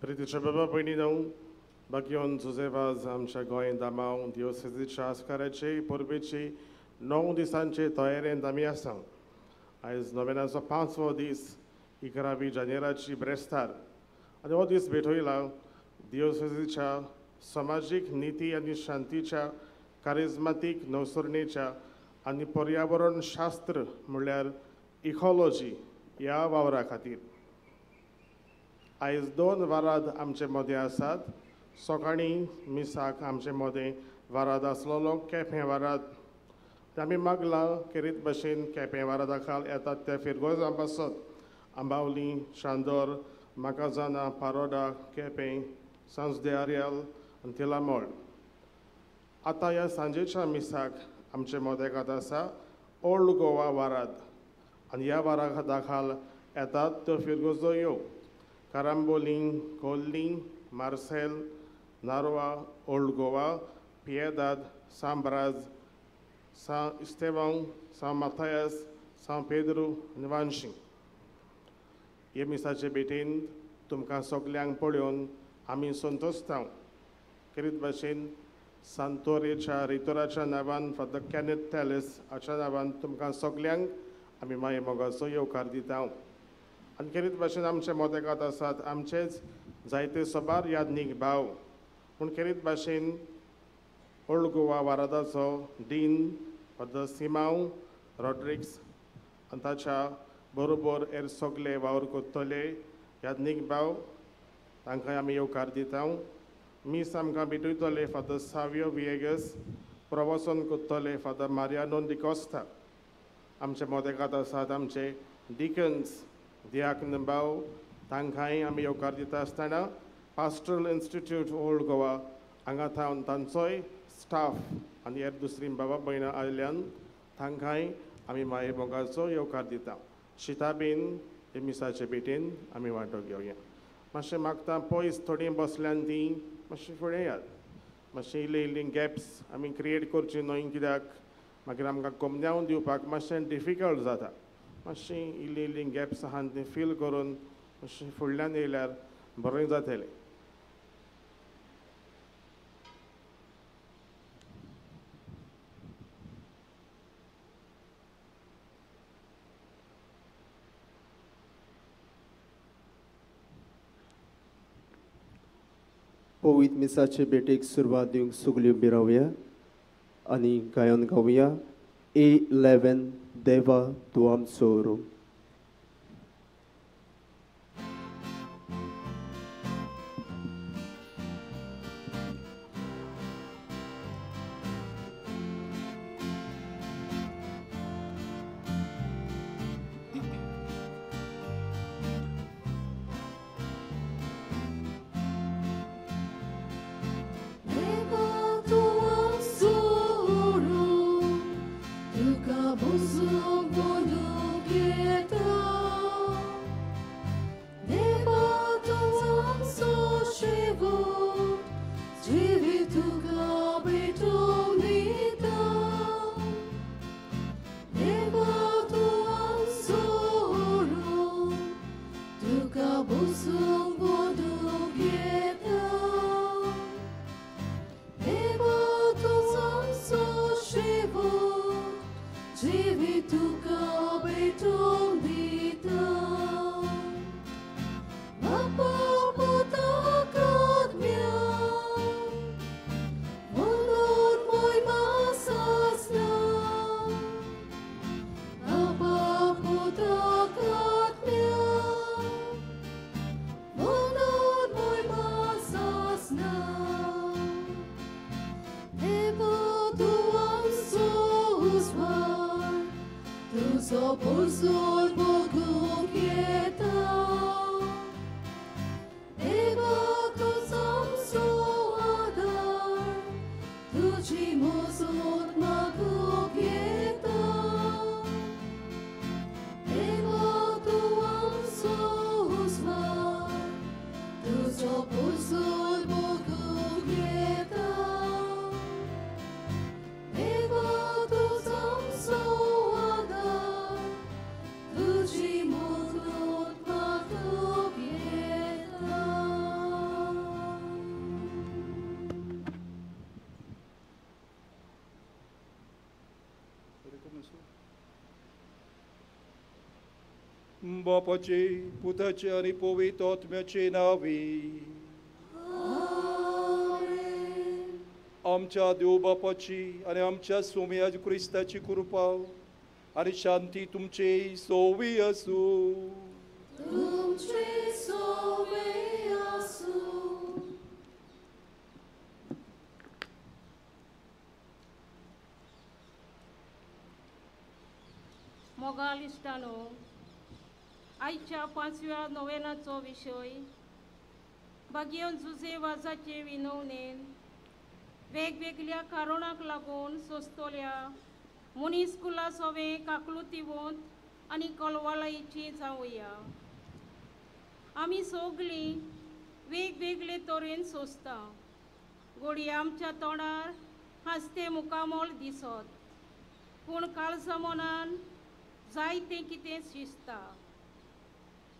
Brytyjcze baba płyną, bagion Józefas amcia goin damão diocese ascarece porbici non disanche toeren da miasão. As novenas o państwo dis i krawi janeraci brestar. आणि हो दीस भेटोयला दिवसाच्या सामाजिक नीती आणि शांतीच्या कारिझमाटिक नवसरणीच्या आणि पर्यावरण शास्त्र म्हणल्यार इकॉलॉजी या वावरा खातीर आयज 2 वराद आमचे मदें आसात. सकाळीं मिसाक आमचे मदें वराद आसलोलो केपें वराद आमी मागला केरीत भशेन केपें वरादा खाल येतात ते फिरगोजां पासत Ambavali Chandor Macazana, Paroda, Kepen, Sans de Ariel आणि Tilamol. आता ह्या सांजेच्या मिसाक आमचे मदेगात आसा ओल्ड गोवा वाराद आनी ह्या वारा दाखाल येतात त्यो फिरगोजो यो Carambolim, Corlim, Marcel, Narva, old Goa, Piedade, São Brás, São Estevão, São Matthias, São Pedro आनी वांशिं. हे मिसाचे भेटेन तुमकां सगल्यांक पळोवन आमी संतोश्तांव. केरीत भाशेन सांतोरेच्या रितोराच्या नांवान फादर कॅनेथ थॅलेस हाच्या नांवान तुमकां सगल्यांक आमी माये मोगाचो येवकार दिता. आनी केरीत भाशेन आमचे मदेगात आसात आमचेच जायते सबार यादनीक भाव पूण केरीत भाशेन ओल्ड गोवा वारादाचो डीन फादर सिमांव रॉड्रिक्स आनी ताच्या बरोबर हेर सगळे वावर कोत्तले यादनीक भाव तांकां आमी येवकार दिता. मीस आमकां भेटयतले फादर सावियो विएगस, प्रवचन कोत्तले फादर मारियानो डिकोस्ता. आमचे मदेगात आसात आमचे डिकन्स दियाकन भाव तांकांय आमी येवकार दिता आसतना पास्टरल इन्स्टिट्यूट ओल्ड गोवा हांगा तांचोय स्टाफ आनी हेर दुसरी बाबा भयणां आयिल्ल्यान तांकांय आमी माये मोगाचो येवकार दिता. शिताबेन हे मिसाचे भेटेन आमी वांटो घेवया. मातशें मागता पयस थोडीं बसल्यान तीं मातशें फुडें येयात. मातशें इल्लीं गॅप्स आमी क्रिएट करची न्हय कित्याक मागीर आमकां कोमन्यावन दिवपाक मातशें डिफिकल्ट जाता. मातशीं इल्लीं गॅप्स आहात तीं फील करून मातशें फुडल्यान येयल्यार बरें जातलें. पवित मिसाचे भेटेक सुरवात दिवंक सगल्यो बिरावया आनी गायन गावया. A11 देवा तूं आमचो रूम. So, बापाचे पुताचे आणि पवित्र आत्म्याचे नावे आमच्या देव बापाची आणि आमच्या स्वामी येशू ख्रिस्ताची कृपा आणि शांती तुमचे सोवी असो. मोगाल इश्टानो, आयच्या 5व्या नोवेनाचो विशय भाग्यवन जुजे वाजाचे विनवणेन वेगवेगळ्या कारणाक लागून सोंसतल्या मनीस कुला सवे काकलुतीवंत आनी कळवळायची जावया. आमी सगळीं वेगवेगळे तरेन सोंसता. घोडी आमच्या तोंडार हांसते मुकामोल दिसत, पूण काळजा मनान जायतें कितें शिजता.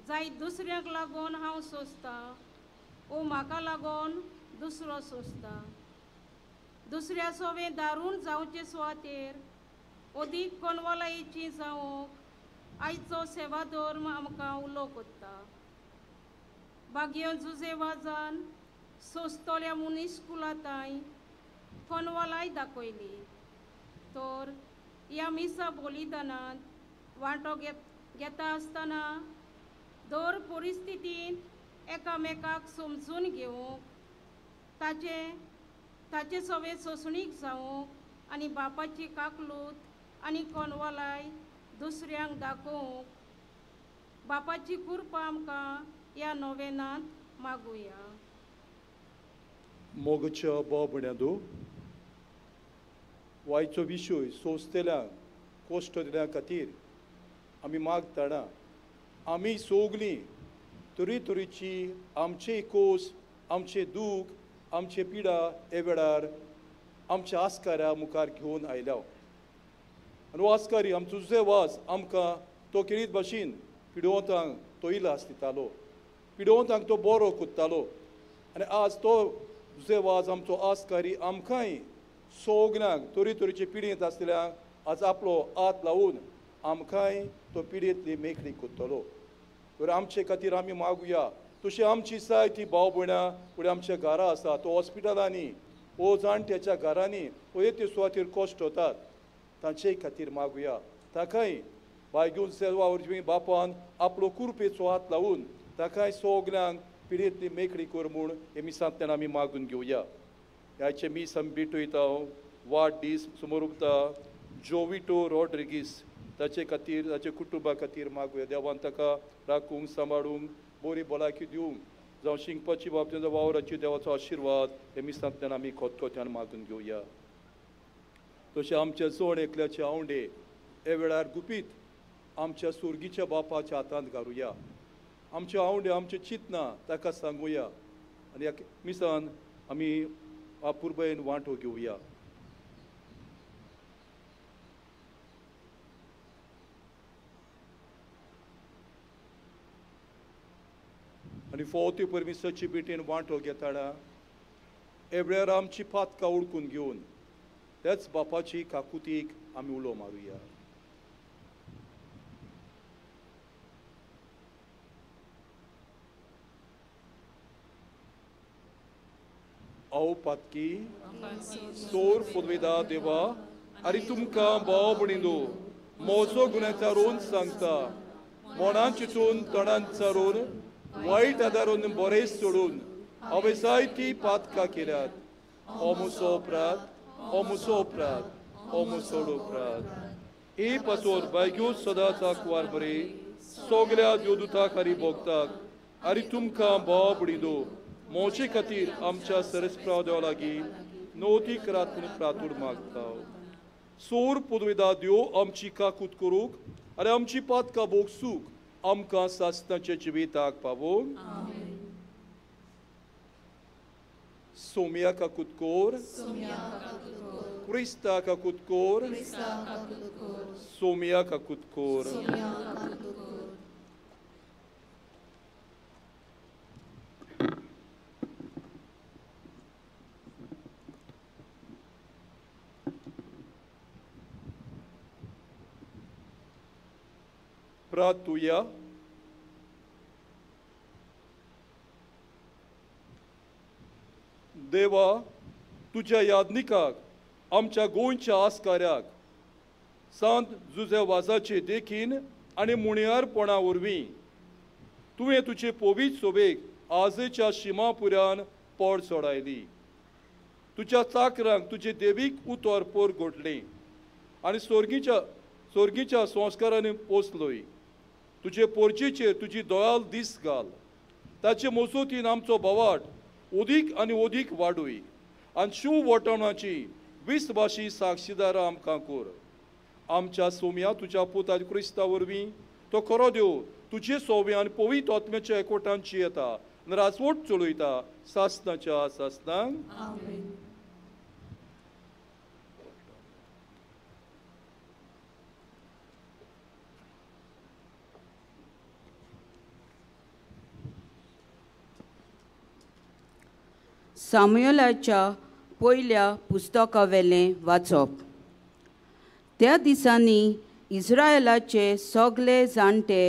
जाय दुसऱ्याक लागून हांव सोंसतां ओ म्हाका लागून दुसरो सोंसता. दुसऱ्या सोवे दारूण जावचे सुवातेर अदीक कोनवलायेची जावंक आयचो सेवा धर्म आमकां उलो कोत्ता. भाग्यवन जुजे वाजान सोंसतल्या मनीसकुलांताय कोनवलाय दाखयली. तर ह्या मिसा बलिदानांत वांटो घेता आसतना दर परिस्थितींत एकामेकाक समजून घेवंक, ताचे सवे सोंसणीक जावंक आनी बापाची काकलूत आनी कोनवलाय दुसऱ्यांक दाखोवंक बापाची कृपा आमकां ह्या नोवेनांत मागुया. मोगच्या बाबण्यादो वायचो विशय सोंसतल्यांक कश्ट दिल्या खातीर आमी मागतना आमी सोगलीं तरेतरेची आमचे कोस, आमचे दूख, आमचे पिडा हे वेळार आमच्या आस्काऱ्या मुखार घेवन आयल्या. आनी हो आस्कारी आमचो जुजे वाज आमकां तो किरीत भाशेन पिडोवंतांक तो इलाज दितालो, पिडोवंतांक तो बरो कोत्तालो. आनी आज तो जुजे वाज आमचो आस्कारी आमकांय सोगल्यांक तरेतरेचे पिडेंत आसतल्यांक आज आपलो हात लावून आमकांय तो पिडेंतली मेखळी कोत्तलो. तर आमचे खातीर आमी मागुया. तशी आमची जायतीं भाव भयणां फुडें आमच्या घरां आसा, तो हॉस्पिटलांनी वो जाणट्याच्या घरांनी वो येते सुवातेर कश्ट होतात, तांचे खातीर मागुया. ताकाय भाग्यवन सेवा वरवीं बापान आपलो कृपेचो हात लावून ताकाय सोगल्यांक पिडेंतली मेखळी कर म्हूण हे मिसांतल्यान आमी मागून घेवया. ह्याचे मीस आमी भेटयता. वाडदीस समोर उरता जोविटो रॉड्रिगीस, ताचे खातीर ताचे कुटुंबा खातीर मागुया. देवान ताका राखूंक सांबाळूंक बरी भलायकी दिवंक जावं शिंकपाची बाबतींत वावराची देवाचो आशिर्वाद हे मिसांतल्यान आमी खोतखोत्यान मागून घेवया. तशें आमच्या चड एकल्याचे आवंडे हे वेळार गुपीत आमच्या सुर्गीच्या बापाच्या हातांत घालुया. आमचे आवंडे आमचे चिंतना ताका सांगुया आनी ह्या मिसान आमी आपुरबायेन वांटो घेवया. आनी फावती परमेश्वराची भेटेन वांटो घेताना हे वेळार आमची पातकां ओळखून घेवन त्याच बापाची काकुतीक आमी उलो मारुया. हांव पातकी सोर पदवेदा देवा आनी तुमकां भाव भयणीनो म्हजो गुन्यांचा रोवन सांगता. मनान चिंतून तोंडान चारून वायट आदारून बरें सोडून हांवें जायतीं पातकां केल्यात. हो म्हजो अपराध, हो म्हजो अपराध, हो म्हजो अपराध. ही पासोर भाग्यो सदांच आंकवार बरे सगल्या देवदूताक आनी भोगताक आनी तुमकां भाव भयणीनो मोचे खातीर आमच्या सरस्प्राव देवा लागीं नोती करात म्हणून प्रार्थून मागता. सोर पदवेदा देव आमची काकूत करूंक आनी आमची पातकां भोगसूंक आमकां सासणाच्या जिविताक पावोवंक. सोम्या काकूत कोर, क्रिस्ता काकूत कोर, सोम्या काकूत कोर. Pratuja देवा तुज्या यादनिकाक आमच्या गोंयच्या आस्काऱ्याक सांत जुझेवाजाचे देखीन आनी मुणयारपणा वरवीं तुवें तुजे पवित्र सोबेक आजच्या शिमापुरान पोड सोडायली. तुज्या चाकरांक तुजे देवीक उतोर पोर घोटलें आनी सोर्गीच्या संस्कारांनी पोसलोय. तुजे पोरचेचेर तुजी दोळाल दीस घाल. ताचे मजतीन आमचो बोवाट ओदीक आनी ओदीक वाडूय आनी शिव वटणाची विस्वाशी साक्षीदारां आमकां कोर. आमच्या सोम्या तुज्या पुता क्रिस्ता वरवीं तो खरो देव तुजे सोवे आनी पवित्र आत्म्याच्या एकवटांची येता आनी राजवट चलयता सासनाच्या सासनांक. सामुएलाच्या पयल्या पुस्तकावेलें वाचप. त्या दिसांनी इस्रायेलाचे सगळे जाणटे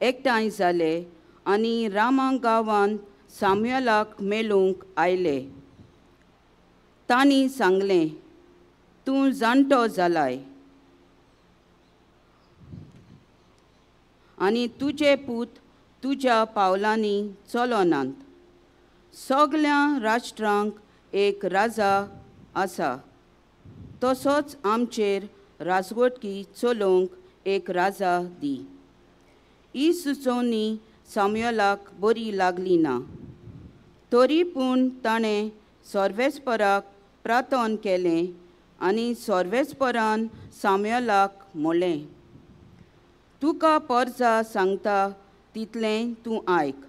एकठांय जाले आनी रामा गांवांत सामुएलाक मेळूंक आयले. तांणी सांगलें, तूं जाणटो जालाय आनी तुजे पूत तुज्या पावलांनी चलोनात. सगळ्या राष्ट्रांक एक राजा आसा, तसोच आमचेर राजवटकी चलोवंक एक राजा दी. ही सुचोवणी सामुएलाक बरी लागली ना. तरी पूण ताणें सर्वेस्पराक प्रार्थना केलें आनी सर्वेस्परान सामुएलाक म्हणलें, तुका परजा सांगता तितलें तूं आयक.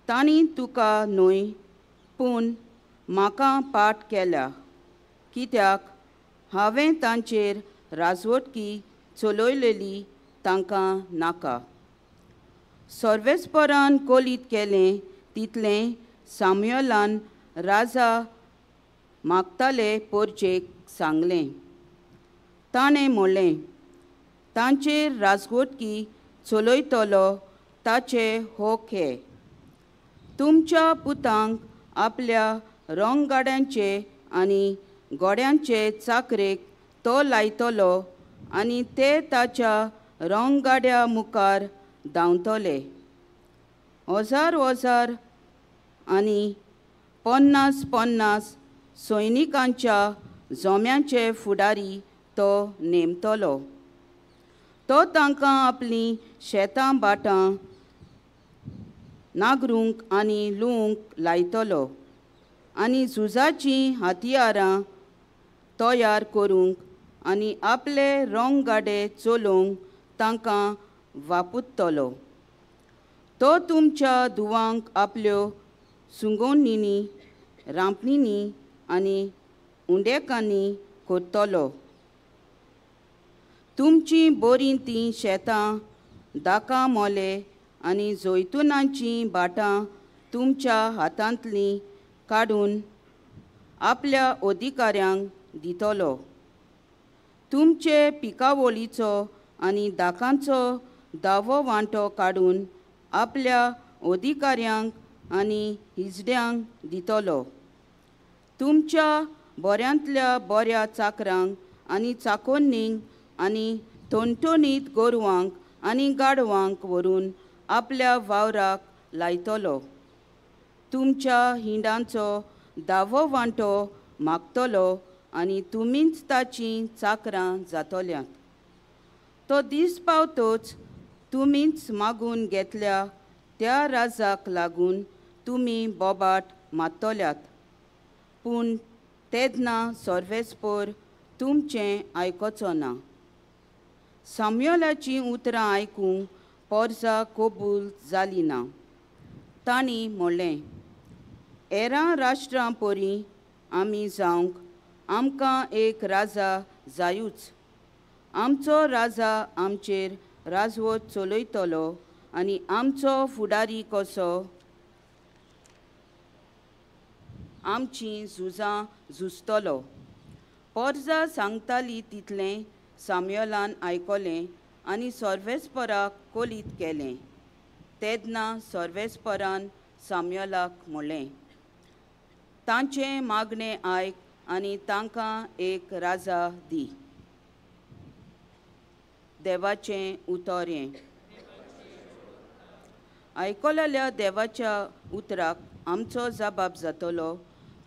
तांणी तुका न्हय पूण म्हाका पाठ केल्या, कित्याक हांवें तांचेर राजवटकी चलयलेली तांकां नाका. सर्वेस्परान कोलीत केलें तितलें सामुएलान राजा मागताले पोरचेक सांगलें. ताणें म्हणलें, तांचेर राजवटकी चलयतलो ताचे होक हे. तुमच्या पुतांक आपल्या रंगगाड्यांचे आनी गोड्यांचे चाकरेक तो लायतलो आनी ते ताच्या रंगगाड्या मुखार धांवतले. 1000 आनी 50 सैनिकांच्या जोम्यांचे फुडारी तो नेमतलो. तो तांकां आपलीं शेतां भाटां नागरूंक आनी लुवंक लायतलो आनी झुजाचीं हातियारां तयार करूंक आनी आपले रंगगाडे चलोवंक तांकां वापुरतलो. तो तुमच्या धुवांक आपल्यो सुंगोन्नींनी, रांपणींनी आनी उंडेकांनी करतलो. तुमचीं बरीं तीं शेतां दाकां मोले आनी जैतुनांचीं भाटां तुमच्या हातांतलीं काडून आपल्या अधिकाऱ्यांक दितलो. तुमचे पिकावळीचो आनी दाकांचो दावो वांटो काडून आपल्या अधिकाऱ्यांक आनी हिजड्यांक दितलो. तुमच्या बऱ्यांतल्या बऱ्या चाकरांक आनी चाकोन्नींक आनी टणटणीत गोरवांक आनी गाडवांक व्हरून आपल्या वावराक लायतलो. तुमच्या हिंडांचो दावो वांटो मागतलो आनी तुमीच ताचीं चाकरां जातल्यात. तो दीस पावतोच तुमीच मागून घेतल्या त्या राजाक लागून तुमी बोबाट मारतल्यात, पूण तेदना सर्वेस्पर तुमचें आयकोचो ना. सामुएलाचीं उतरां आयकूंक परजा कबूल जाली ना. तांणी म्हणलें, हेरां राष्ट्रां परी आमी जावंक आमकां एक राजा जायूच. आमचो राजा आमचेर राजवट चलयतलो आनी आमचो फुडारी कसो आमचीं झुजां झुजतलो. परजा सांगताली तितलें सामुएलान आयकलें आनी सर्वेस्पराक कोलीत केलें. तेदना सर्वेस्परान सामुएलाक म्हणलें, तांचे मागणे आयक आनी तांकां एक राजा दी. देवाचें उतोरें. आयकलेल्या देवाच्या उतराक आमचो जबाब जातलो,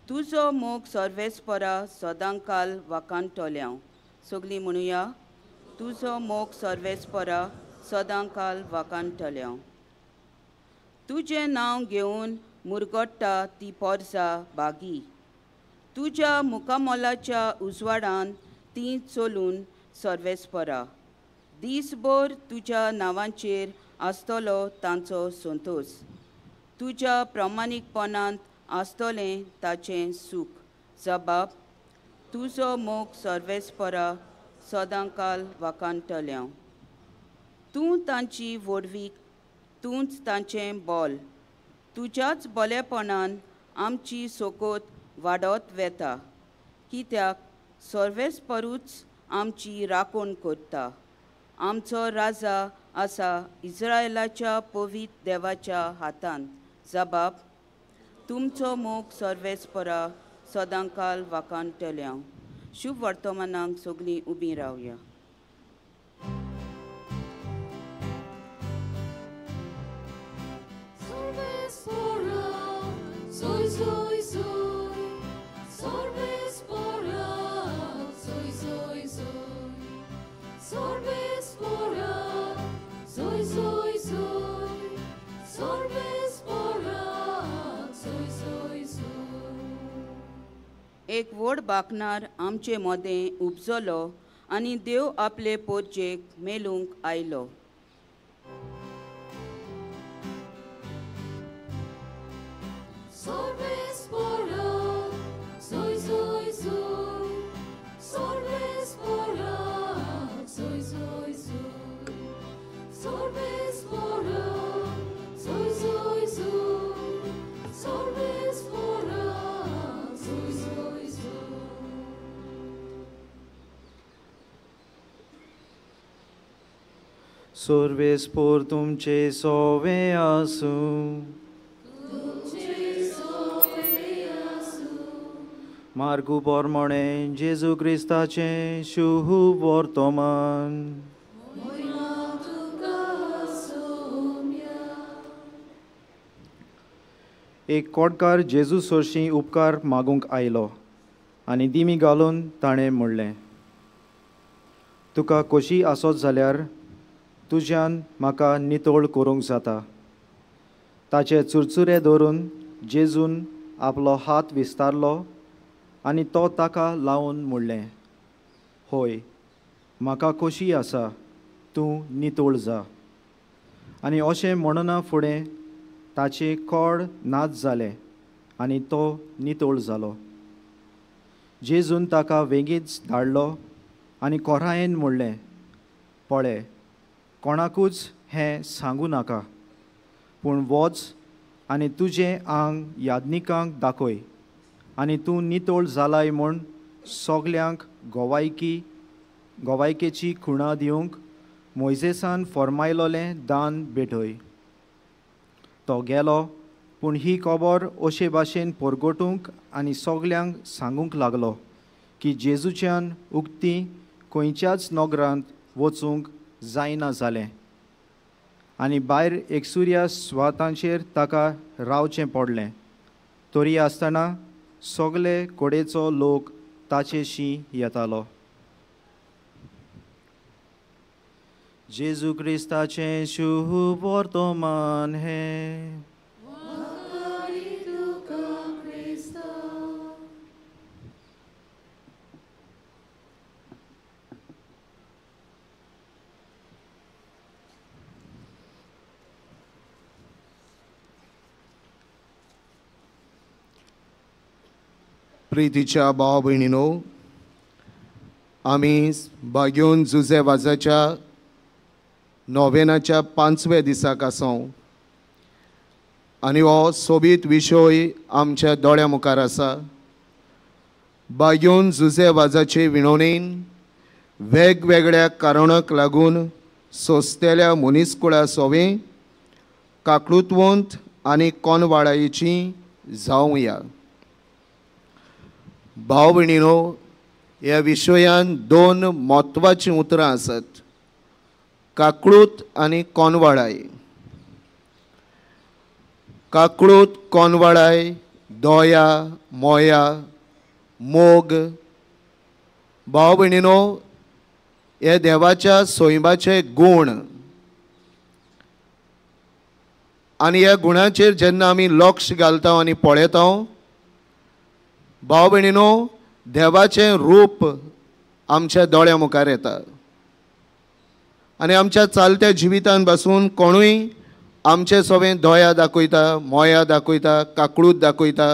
तुजो मोग सर्वेस्परा सदांकाल वाकांतोल्या. सगलीं म्हणुया, तुजो मोग सर्वेस्परा सदांकाल वाकांतोल्या. तुजें नांव घेवन मुरगोडटा ती पोरसां बागी. तुज्या मुखामोलाच्या उजवाडान ती चलून सर्वेस्परा. दीसभर तुज्या नांवांचेर आसतलो तांचो संतोश. तुज्या प्रामाणीकपणांत आसतलें ताचें सूख. जबाब, तुजो मोग सर्वेस्परा सदांकाल वाकांतल्या. तूं तांची व्हडवीक, तूंच तांचें बोल. तुज्याच बलेपणान आमची सोकोत वाडत वेता, कित्याक सर्वेस्परूच आमची राखण करता. आमचो राजा आसा इस्रायलाच्या पवित्र देवाच्या हातांत. जबाब, तुमचो मोग सर्वेस्परा सदांकाल वाकांतल्या. शुभ वर्तमानांक सगलीं उबीं रावया. Soy, soy, soy, Sorbespora, soy, soy, soy, Sorbespora, soy, soy, soy, Sorbespora, soy, soy, soy. एक व्हड बाकणार आमचे मदें उपजलो आनी देव आपले पोरचेक मेलूंक आयलो. Sorbespora, soy, soy, soy, Sorbespora, soy, soy, soy, Sorbespora, soy, soy, soy, Sorbespora, soy, soy, soy. Sorbespor तुमचे सोवे आसूं. मार्गू पोरमोणे जेजू क्रिस्ताचें शुभ वर्तमान. एक कोडकार जेजू सोर्शी उपकार मागूंक आयलो आनी दिमी घालून ताणें म्हणलें, तुका खोशी आसत जाल्यार तुज्यान म्हाका नितोळ करूंक जाता. ताचे चुरचुरे धरून जेजून आपलो हात विस्तारलो आनी तो ताका लावन म्हणलें, होय, म्हाका खोशी आसा, तूं नितोळ जा. आनी अशें म्हणना फुडें ताचें कोड नाच जालें आनी तो नितोळ जालो. जेजून ताका वेगीच धाडलो आनी कोरायेन म्हणलें, पळय, कोणाकूच हें सांगू नाका, पूण वच आनी तुजें आंग यादनिकांक दाखय आनी तूं नितोळ जालाय म्हूण सगल्यांक गोवायकेची खुणा दिवंक मोइजेसान फर्मायलोलें दान भेटय. तो गेलो, पूण ही खबर अशे भाशेन परगटूंक आनी सगल्यांक सांगूंक लागलो की जेजूच्यान उक्ती खंयच्याच नगरांत वचूंक जायना जालें. आनी भायर एकसुऱ्या सुवातांचेर ताका रावचें पडलें. तरी आसतना सगले कोडेचो लोक ताचेशी येतालो. जेजू क्रिस्ताचें शुभ वर्तमान हें. प्रितीच्या भाव भयणीनो, आमी बाग्योन जुजे वाजाच्या नोवेनाच्या 5व्या दिसाक आसूं आनी हो सोबीत विशय आमच्या दोळ्या मुखार आसा. बाग्योन जुजे वाजाचे विणवणेन वेगवेगळ्या कारणांक लागून सोंसतेल्या मनीसकुळा सोवें काकळुतवंत आनी कोनवाळायेची जावया. भाव भयणीनो, ह्या विशयान दोन म्हत्वाचीं उतरां आसात, काकळूत आनी कोनवाळाय. काकळूत, कोनवाळाय, दोया, मोया, मोग. भाव भयणीनो, हे देवाच्या सोयबाचे गुण आनी ह्या गुणांचेर जेन्ना आमी लक्ष घालता आनी पळयता, भाव भयणीनो, देवाचें रूप आमच्या दोळ्या मुखार येता. आनी आमच्या चालत्या जिवितान पासून कोणूय आमचें सगळें दोया दाखयता, मोया दाखयता, काकळूत दाखयता,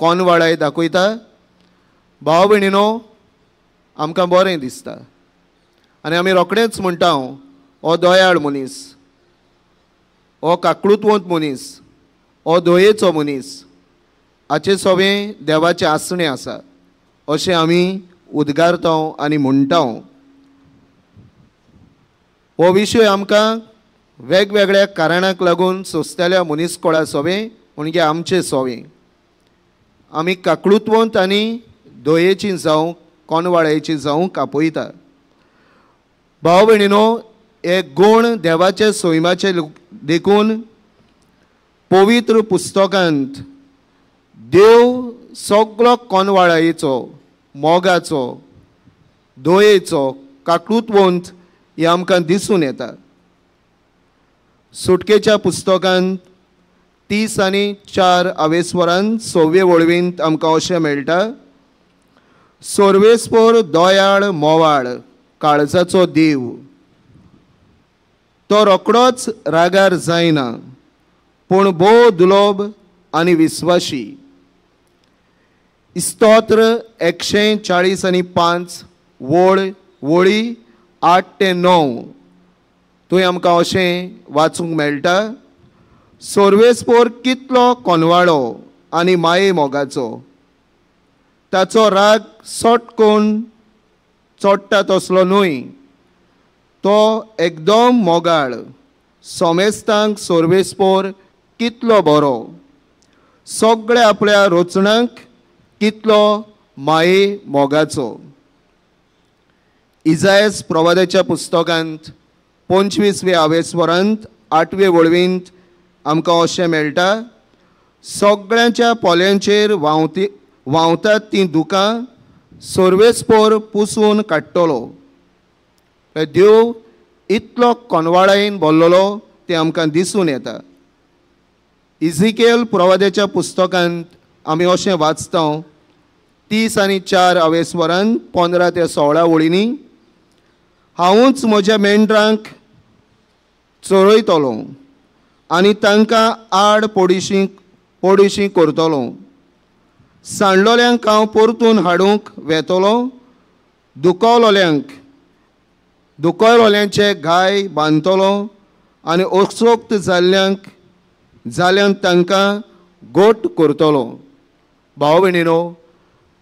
कोनवाळाय दाखयता, भाव भयणीनो, आमकां बरें दिसता. आनी आमी रोखडेंच म्हणटा, हो दोयाळ मनीस, हो काकळूतवंत मनीस, हो दोयेचो मनीस, हाचें सगळें देवाचें आसणें आसा अशें आमी उद्गारता आनी म्हणटा. हो विशय आमकां वेगवेगळ्या कारणांक लागून सोंसतल्या मनीसकुळा सवें म्हणजे आमचें सवें. आमी काकळूतवंत आनी दोयेचीं जावं कोनवाळेचीं जावं आपयता. भाव भयणीनो, हे गुण देवाचे सोयमाचे देखून पवित्र पुस्तकांत देव सगळो कोनवाळायेचो, मोगाचो, दोयेचो, काकळूतवंत हे आमकां दिसून येता. सुटकेच्या पुस्तकांत 30 आनी 4 आवेस्वरांत 6वे वळवींत आमकां अशें मेळटा, सोर्वेस्पोर दोयाळ मोवाळ काळजाचो देव, तो रोखडोच रागार जायना, पूण भोव दुलोभ आनी विस्वाशी. स्तोत्र 140:5 वळी 8 ते 9 थंय आमकां अशें वाचूंक मेळटा, सोर्वेस्पोर कितलो कोनवाळो आनी माये मोगाचो, ताचो राग सटकून चोडटा तसलो न्हय, तो एकदम मोगाळ, सोमेस्तांक सोर्वेस्पोर कितलो बरो, सगळ्या आपल्या रोचणांक कितलो माये मोगाचो. इजायास प्रवाद्याच्या पुस्तकांत 25वे आवेस्वरांत 8वे वळवींत आमकां अशें मेळटा, सगळ्यांच्या पोल्यांचेर व्हांवतात तीं दुकां सोर्वेस्पोर पुसून काडटलो. देव इतलो कोनवाळायेन भरलेलो तें आमकां दिसून येता. इजिकेल प्रवाद्याच्या पुस्तकांत आमी अशें वाचता 30 आनी 4 आवेस्वरांत 15 ते 16 वळींनी, हांवूच म्हज्या मेंढरांक चोरयतलो आनी तांकां आड पडीशी करतलो, सांडलोल्यांक हांव परतून हाडूंक वेतलो, दुखयलोल्यांचे घाय बांदतलो आनी ओक्सोक्त जाल्यांक तांकां गोट करतलो. भाव भयणीनो,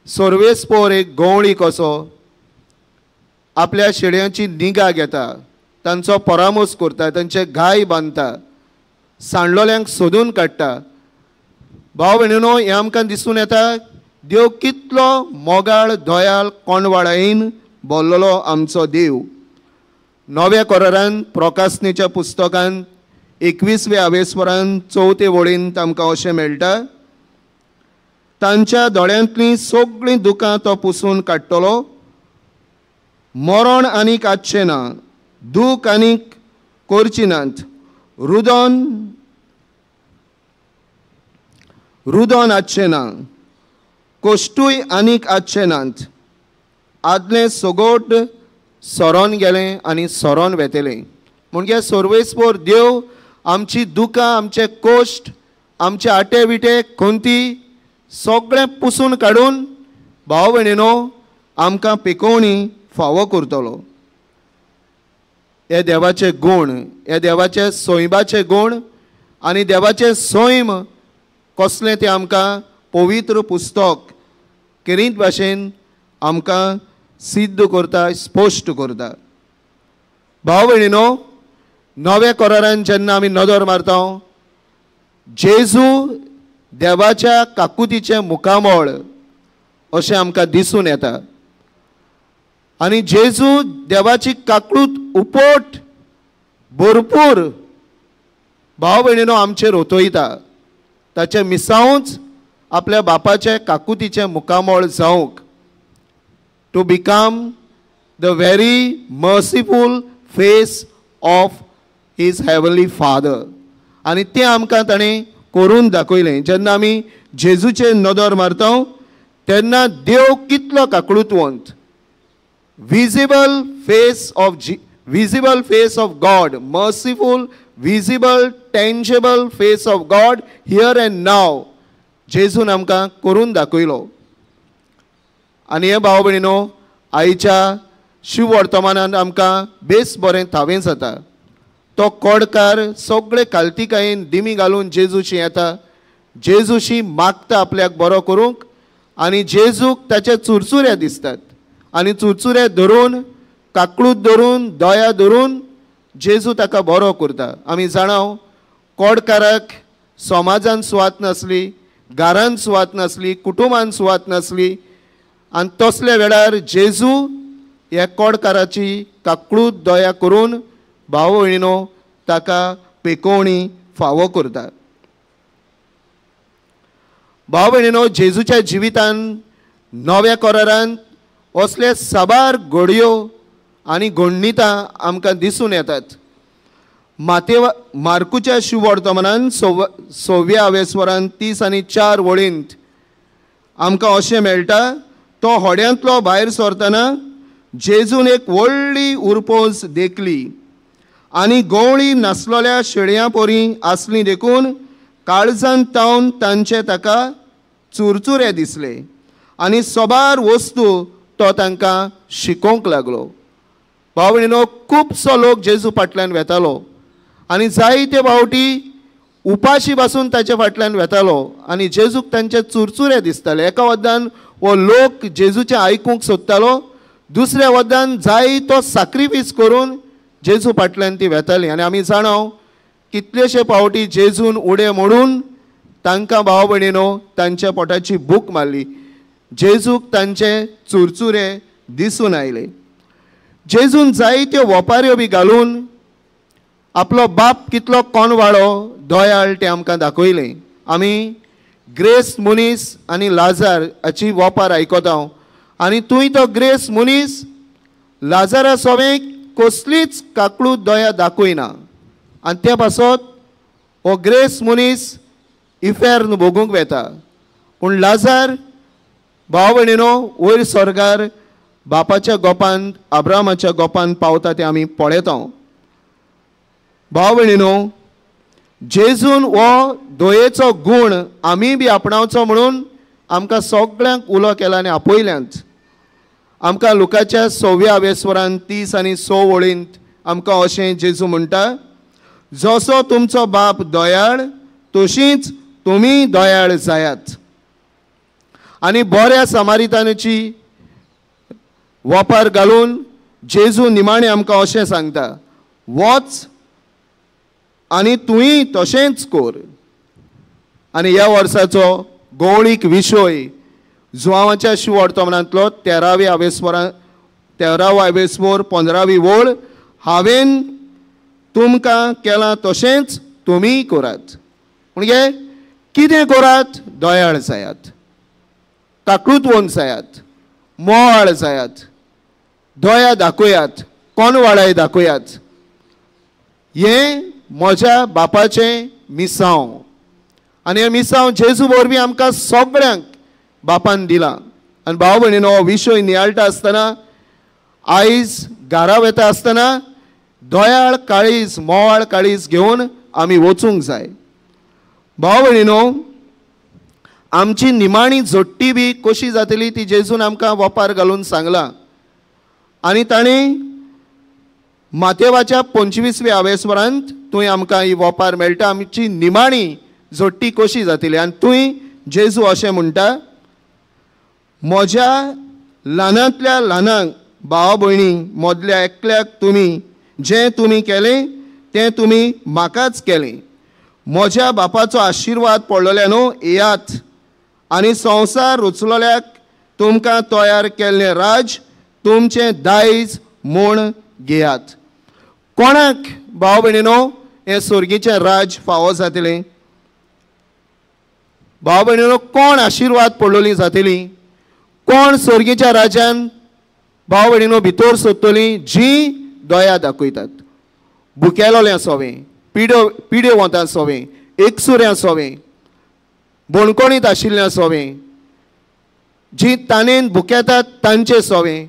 सोर्वेस्पोर एक गवळी कसो आपल्या शेळयांची निगा घेता, तांचो परामोस करता, तांचे घाय बांदता, सांडलोल्यांक सोदून काडटा. भाव भयणीनो, हें आमकां दिसून येता देव कितलो मोगाळ, दोयाळ, कोनवाळायेन भरलेलो आमचो देव. नव्या करारांत प्रकाशनेच्या पुस्तकांत 21वे आवेस्वरांत 4थे वळींत आमकां अशें मेळटा, तांच्या दोळ्यांतलीं सगळीं दुकां तो पुसून काडटलो, मरण आनीक आसचें ना, दूख आनीक करची नात, रुदन आसचें ना, कोश्टूय आनीक आसचें नात, आदलें सगोट सोरोन गेलें आनी सोरोन वेतेलें. म्हणजे सोर्वेस्पोर देव आमची दुकां, आमचे कोश्ट, आमचे आटे विटे खंती सगळें पुसून काडून भाव भयणीनो आमकां पिकोवणी फावो करतलो. हे देवाचे गूण, हे देवाचे सोयबाचे गूण आनी देवाचे सोयम कसलें तें आमकां पवित्र पुस्तक किरीत भाशेन आमकां सिद्ध करता, स्पश्ट करता. भाव भयणीनो, नव्या करारांत जेन्ना आमी नदर मारता, जेजू देवाच्या काकुतीचें मुखामळ अशें आमकां दिसून येता. आनी जेजू देवाची काकळूत उपोट भरपूर भाव भयणीनो आमचेर ओतयता. ताचे मिसांवूच आपल्या बापाचे काकुतीचे मुखामोळ जावंक to become the very merciful face of his heavenly father. आनी तें आमकां ताणें करून दाखयलें. जेन्ना आमी जेजूचेर नदर मारता तेन्ना देव कितलो काकळूतवंत, visible face of God, merciful, visible, tangible face of God here and now जेजून आमकां करून दाखयलो. आनी हे भाव भयणीनो आयच्या शिव वर्तमानांत आमकां बेस बरें थावें जाता. तो कोडकार सगळे काल्तिकायेन दिमी घालून जेजूशी येता, जेजूशी मागता आपल्याक बरो करूंक. आनी जेजूक ताचे चुरचुरे दिसतात आनी चुरचुरे धरून, काकळूत धरून, दोया धरून जेजू ताका बरो करता. आमी जाणाव कोडकाराक समाजान सुवात नासली, घरान सुवात नासली, कुटुंबान सुवात नासली. आनी तसल्या वेळार जेजू ह्या कोडकाराची काकळूत दोया करून भाव भयणीनो ताका पेकोवणी फावो करता. भाव भयणीनो जेजूच्या जिवितान नव्या करारांत असले साबार घडयो आनी घडणितां आमकां दिसून येतात. मार्कूच्या शिव वर्तमानांत 6व्या आवेस्वरांत 30 आनी 4 वळींत आमकां अशें मेळटा, तो होड्यांतलो भायर सरतना जेजून एक व्हडली उरपोस देखली आनी गवळी नासलोल्या शेळयां पोरी आसली देखून काळजांत तावन तांचे ताका चुरचुरे दिसले आनी सोबार वस्तू तो तांकां शिकोवंक लागलो. भाव भयणीनो खुबसो लोक जेजू फाटल्यान वेतालो आनी जायते फावटी उपाशी बसून ताचे फाटल्यान वेतालो आनी जेजूक तांचे चुरचुरे दिसताले. एका वदान हो लोक जेजूचें आयकूंक सोदतालो, दुसऱ्या वदान जायतो सॅक्रिफीस करून जेजू फाटल्यान ती वेताली. आनी आमी जाणाव कितलेशे फावटी जेजून उडे मोडून तांकां भाव भयणीनो तांच्या पोटाची भूक मारली. जेजूक तांचे चुरचुरे दिसून आयले. जेजून जायत्यो वोपाऱ्यो बी घालून आपलो बाप कितलो कोणवाळो दोयाळ तें आमकां दाखयलें. आमी ग्रेस मुनीस आनी लाजार हाची वोपार आयकता आनी तुंय तो ग्रेस मुनीस लाजारा सोबें कसलीच काकळूत दोया दाखयना आनी त्या पासत हो ग्रेस मुनीस इफेर्न भोगूंक वेता. पूण लाजार भाव भयणीनो वयर स्वर्गार बापाच्या गोपान, अब्रामाच्या गोपान पावता तें आमी पळयता. भाव भयणीनो जेजून हो दोयेचो गूण आमी बी आपणावचो म्हणून आमकां सगळ्यांक उलो केला आनी आपयल्यांत. आमकां लुकाच्या 6व्या आवेस्वरांत 30 आनी 6 वळींत आमकां अशें जेजू म्हणटा, जसो तुमचो बाप दोयाळ तशींच तुमी दोयाळ जायात. आनी बऱ्या समारितानाची वोपार घालून जेजू निमाणें आमकां अशें सांगता, वच आनी तुंय तशेंच कर. आनी ह्या वर्साचो गवळीक विशय जुवांवाच्या शिव वर्तमानांतलो 13व्या आवेस्वरांत 13वो आवेस्वर 15वी वळ, हांवें तुमकां केलां तशेंच तुमीय करात. म्हणजे कितें करात? दोयाळ जायात, काकळूतवंत जायात, मोवाळ जायात, दोया दाखयात, कोणवाळाय दाखयात. हें म्हज्या बापाचें मिसांव आनी हें मिसांव जेजू वरवीं आमकां सगळ्यांक बापान दिलां. आनी भाव भयणीनो हो विशय नियाळटा आसतना आयज घरा वेता आसतना दोयाळ काळीज, मोवाळ काळीज घेवन आमी वचूंक जाय. भाव भयणीनो आमची निमाणी जोडटी बी कशी जातली ती जेजून आमकां वोपार घालून सांगलां. आनी ताणें मातेवाच्या 25व्या आवेस्वरांत तुंय आमकां ही वोपार मेळटा आमची निमाणी जोडटी कशी जातली. आनी तुंय जेजू अशें म्हणटा, म्हज्या ल्हानांतल्या ल्हानांक भाव भयणी मदल्या एकल्याक तुमी जें तुमी केलें तें तुमी म्हाकाच केलें. म्हज्या बापाचो आशिर्वाद पडलेलो न्हू, येयात आनी संवसार रुचलोल्याक तुमकां तयार केल्लें राज तुमचें दायज म्हूण घेयात. कोणाक भाव भयणीनो हें सुर्गीचें राज फावो जातलें? भाव भयणीनो, कोण आशिर्वाद पडलोली जातली? कोण सुर्गीच्या राजान भाव भयणीनो भितर सोदतलीं? जीं दया दाखयतात. भुकेलोलें सोवें, पिड्यो वतां सोवें, एकसुऱ्यां सोवें, बोणकोणीत आशिल्ल्यां सोवें, जीं ताणेन भुकेतात तांचें सोवें,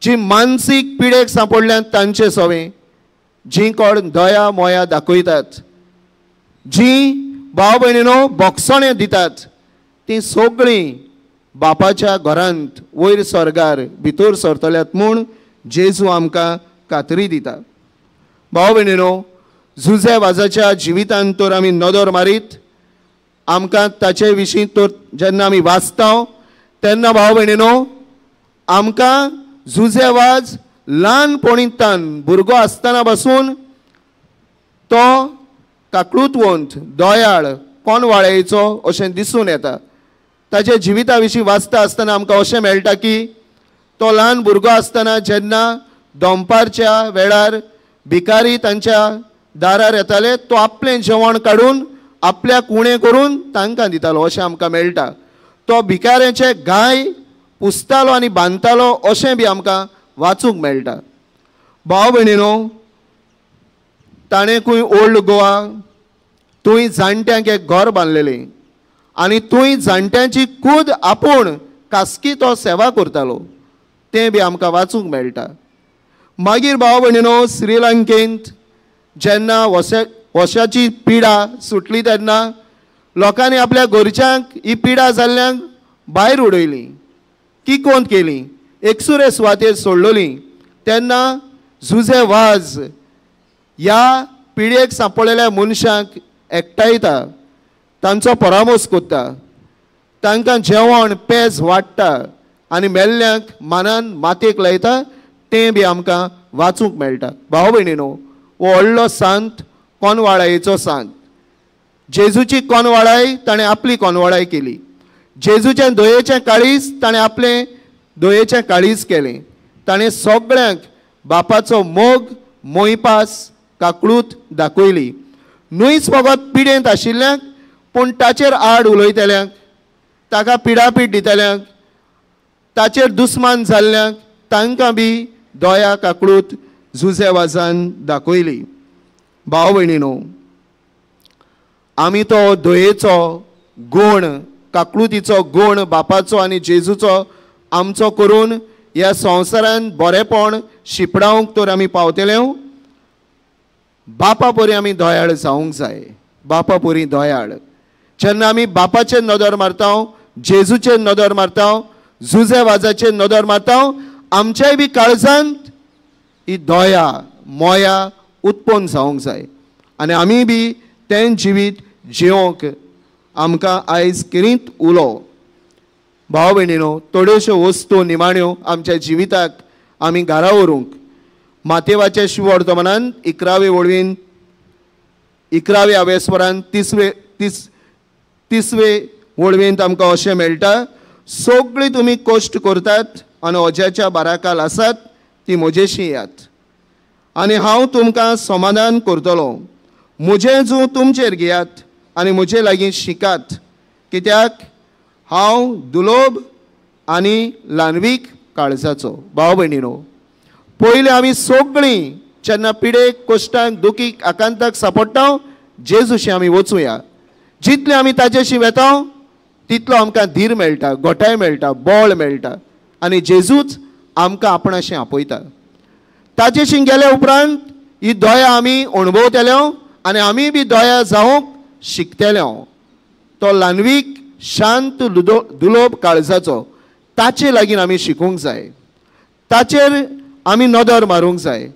जीं मानसीक पिडेक सांपडल्यात तांचें सोवें, जीं कोण दया मोया दाखयतात, जीं भाव भयणीनो बोगसोणें दितात, तीं सगळीं बापाच्या घरांत वयर स्वर्गार भितर सरतल्यात म्हूण जेजू आमकां खात्री दिता. भाव भयणीनो, जुजे वाजाच्या जिवितांत तर आमी नदर मारीत, आमकां ताचे विशीं तर जेन्ना आमी वाचता तेन्ना भाव भयणीनो आमकां जुजे वाज ल्हानपणींतल्यान भुरगो आसतना पासून तो काकळूतवंत दोयाळ कोणवाळेचो अशें दिसून येता. ताचे जिविता विशीं वाचता आसतना आमकां अशें मेळटा की तो ल्हान भुरगो आसतना जेन्ना दनपारच्या वेळार भिकारी तांच्या दारार येताले, तो आपलें जेवण काडून आपल्याक उणें करून तांकां दितालो अशें आमकां मेळटा. तो भिकाऱ्याचे गाय पुसतालो आनी बांदतालो अशें बी आमकां वाचूंक मेळटा. भाव भयणीनो, ताणेंकूय ओल्ड गोवा थंय जाणट्यांक एक घर बांदलेलें आनी थंय जाणट्यांची कूद आपूण खासगी तो सेवा करतालो तें बी आमकां वाचूंक मेळटा. मागीर भाव भयणीनो, श्रीलंकेंत जेन्ना वशाची पिडा सुटली तेन्ना लोकांनी आपल्या घरच्यांक ही पिडा जाल्ल्यांक भायर उडयली, किकोंत केली, एकसुरे सुवातेर सोडलोली. तेन्ना जुजे वाज ह्या पिडेक सांपडलेल्या मनशांक एकठांयता, तांचो परामोस करता, तांकां जेवण पेज वाडटा आनी मेल्ल्यांक मानान मातयेक लायता तें बी आमकां वाचूंक मेळटा. भाव भयणीनो, हो व्हडलो सांत कोनवाळायेचो सांत. जेजूची कोनवाळाय ताणें आपली कोनवाळाय केली. जेजूचें दयेचें काळीज ताणें आपलें दयेचें काळीज केलें. ताणें सगळ्यांक बापाचो मोग मोयपास काकळूत दाखयली. न्हूच फकत पिडेंत आशिल्ल्यांक पूण ताचेर आड उलयतल्यांक, ताका पिडापीड दितल्यांक, ताचेर दुस्मान जाल्ल्यांक तांकां बी दया काकळूत जुजे वाजान दाखयली. भाव भयणीनो, आमी तो दयेचो गूण, काकळुतीचो गूण बापाचो आनी जेजूचो आमचो करून ह्या संवसारान बरेपण शिपडावंक तर आमी पावतले. बापा परी आमी दोयाळ जावंक जाय. बापा परी दोयाळ. जेन्ना आमी बापाचेर नदर मारता, जेजूचेर नदर मारता, जुजे वाजाचेर नदर मारता, आमच्याय बी काळजांत ही दया मोया उत्पन्न जावंक जाय आनी आमी बी तें जिवीत जिवंक आमकां आयज किरीत उलो. भाव भयणीनो, थोड्योश्यो वस्तू निमाण्यो आमच्या जिविताक आमी घरा व्हरूंक मातेवाच्या शिवर्तमानांत 11वे वळवीन 11व्या आवेस्वरांत 30वे वळवींत आमकां अशें मेळटा, सगळीं तुमी कश्ट करतात आनी ओज्याच्या बाराकाल आसात ती म्हजेशी यात आनी हांव तुमकां समाधान करतलो. म्हजें जूं तुमचेर घेयात आनी म्हजे लागीं शिकात, कित्याक हांव दुलोभ आनी ल्हानवीक काळजाचो. भाव भयणीनो, पयलीं आमी सगळीं जेन्ना पिडेक कश्टांक दुखीक आकांताक सांपडटा जेजूशी आमी वचूया. जितले आमी ताचेशी वेता तितलो आमकां धीर मेळटा, घोटाय मेळटा, बळ मेळटा आनी जेजूच आमकां आपणाशें आपयता. ताचेशी गेले उपरांत ही दया आमी अणभवतल्यो आनी आमी बी दया जावंक शिकतल्यो. तो ल्हानवीक शांत दुलोभ काळजाचो ताचे लागीं आमी शिकूंक जाय, ताचेर आमी नदर मारूंक जाय.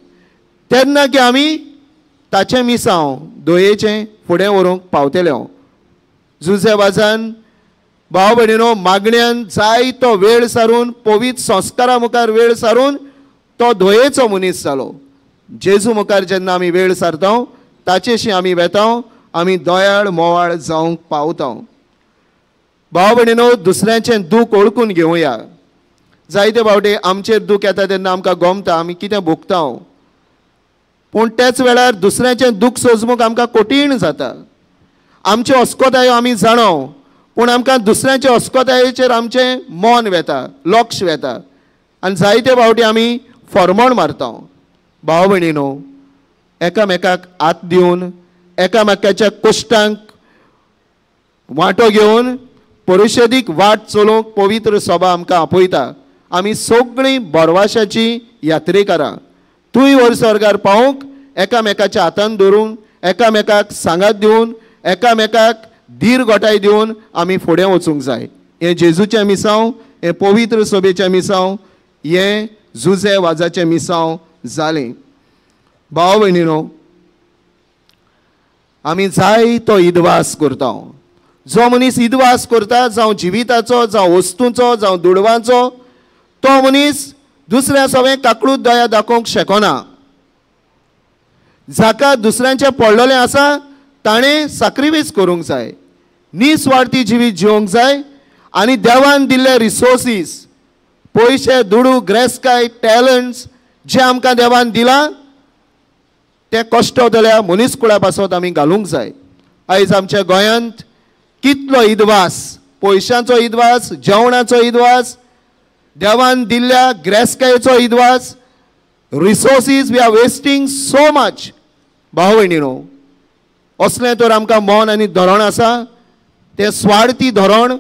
तेन्ना की आमी ताचें मिसांव दयेचें फुडें व्हरूंक पावतल्यो. जुजे वाजान भाव भयणीनो, मागण्यांत जायतो वेळ सारून पवित्र संस्कारा मुखार वेळ सारून तो दयेचो मनीस जालो. जेजू मुखार जेन्ना आमी वेळ सारता ताचेशी आमी वेता, आमी दोयाळ मोवाळ जावंक पावता. भाव भयणीनो, दुसऱ्याचें दूख ओळखून घेवया. जायते फावटी आमचेर दूख येता तेन्ना आमकां गमता आमी कितें भोगता. पूण त्याच वेळार दुसऱ्याचें दूख सोंसूंक आमकां कठीण जाता. आमच्यो अस्कोतायो आमी जाणव, पूण आमकां दुसऱ्याच्या अस्कोतायेचेर आमचें मन वेता, लक्ष वेता, आनी जायते फावटी आमी फॉर्मण मारता. भाव भयणीनो, एकामेकाक हात दिवन एकामेकाच्या कश्टांक वांटो घेवन परिशदीक वाट चलोवंक पवित्र सभा आमकां आपयता. आमी सगळीं बरवाशाची यात्रेकारां. तुय वर स्वर्गार पावूंक एकामेकाच्या हातान धरून एकामेकाक सांगात दिवन एकामेकाक धीर गोठाय दिवन आमी फुडें वचूंक जाय. हें जेजूचें मिसांव, हें पवित्र सभेचें मिसांव, हें जुजे वाजाचें मिसांव जालें. भाव भयणीनो, आमी जायतो इदवास करता. जो मनीस इदवास करता, जावं जिविताचो, जावं वस्तूंचो, जावं दुडवांचो, तो मनीस दुसऱ्या सवें काकळूत दया दाखोवंक शकना. जाका दुसऱ्यांचें पडलेलें आसा ताणें सॅक्रिफायस करूंक जाय, निस्वार्थी जिवीत जिवंक जाय, आनी देवान दिल्ले रिसोर्सीस, पयशे, दुडू, ग्रेस्काय, टॅलंट्स जे आमकां देवान दिलां ते कश्टवतल्या मनीसकुळा पासत आमी घालूंक जाय. आयज आमच्या गोंयांत कितलो इदवास, पयशांचो इदवास, जेवणाचो इदवास, देवान दिल्ल्या ग्रेस्कायेचो इदवास, resources we are wasting so much. भाव भयणीनो, असलें तर आमकां मन आनी धोरण आसा, तें स्वार्थी धोरण,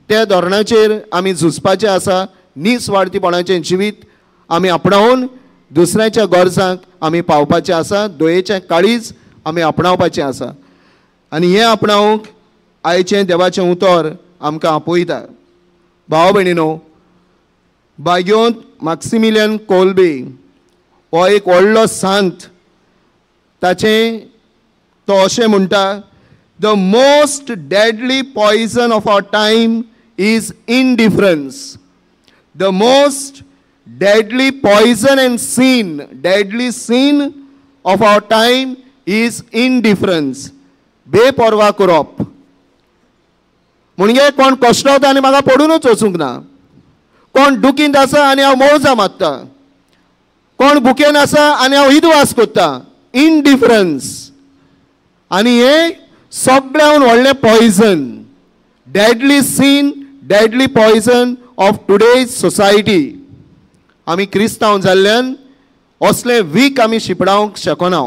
त्या धोरणाचेर आमी झुजपाचें आसा. निस्वार्थीपणाचें जिवीत आमी आपणावन दुसऱ्याच्या गरजांक आमी पावपाचें आसा. दोयेचें काळीज आमी आपणावपाचें आसा, आनी हें आपणावंक आयचें देवाचें उतर आमकां आपयता. भाव भयणीनो, बाग्योंत मॅक्सिमिलियन कोल्बे हो एक व्हडलो सांत. ताचें तो अशें म्हणटा, the most deadly poison of our time is indifference. The most deadly poison and sin, deadly sin of our time is indifference. बेपर्वा करप. म्हणजे कोण कश्टावता आनी म्हाका पडूनच वचूंक ना, कोण दुखींत आसा आनी हांव मौजा मारता, कोण भुकेन आसा आनी हांव इदवास करता. इनडिफरन्स. आनी हे सगळ्यान व्हडलें poison, deadly sin, deadly poison of today's society. आमी क्रिस्तांव जाल्ल्यान असले वीक आमी शिपडावंक शकना.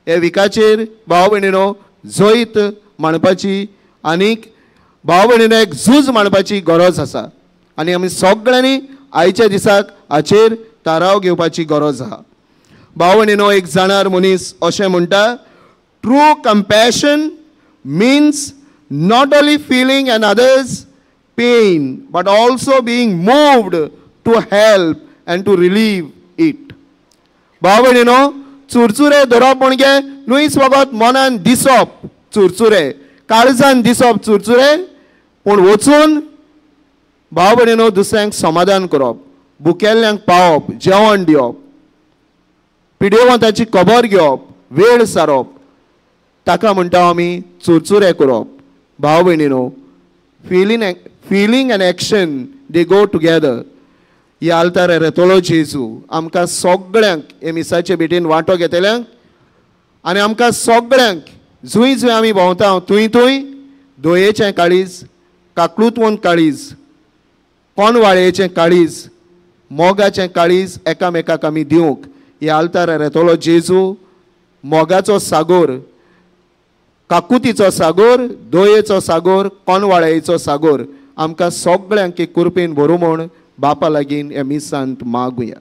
हे विकाचेर भाव भयणीनो जैत मांडपाची आनीक भाव भयणीनो एक झूज मांडपाची गरज आसा, आनी आमी सगळ्यांनी आयच्या दिसाक हाचेर ताराव घेवपाची गरज आहा. भाव भयणीनो, एक जाणार मनीस अशें म्हणटा, true compassion means not only feeling another's pain but also being moved to help and to relieve it. भाव भयणीनो, चुरचुरे धरप म्हणजे नुयस वगत मनान दिसप चुरचुरे, काळजान दिसप चुरचुरे, पूण वचून भाव भयणीनो दुसऱ्यांक समाधान करप, भुकेल्ल्यांक पावप, जेवण दिवप, पिडेवंताची खबर घेवप, वेळ सारप, ताका म्हणटा आमी चुरचुरे करप. भाव भयणीनो, feeling and action they go together. ही आल्तार रेतलो जेजू आमकां सगळ्यांक हे मिसाचे भेटेन वांटो घेतल्यांक आनी आमकां सगळ्यांक जूंय जूंय आमी भोंवता थंय थंय दोयेचें काळीज, काकलूतवंत काळीज, कोणवाळेचें काळीज, मोगाचें काळीज एकामेकाक आमी दिवंक हे आल्तार रेतलो जेजू मोगाचो सागोर, काकुतीचो सागोर, दोयेचो सागोर, कोणवाळेचो सागोर आमकां सगळ्यांक एक कृपेन भरूं म्हूण बापा लागीं हे मिसांत मागुया.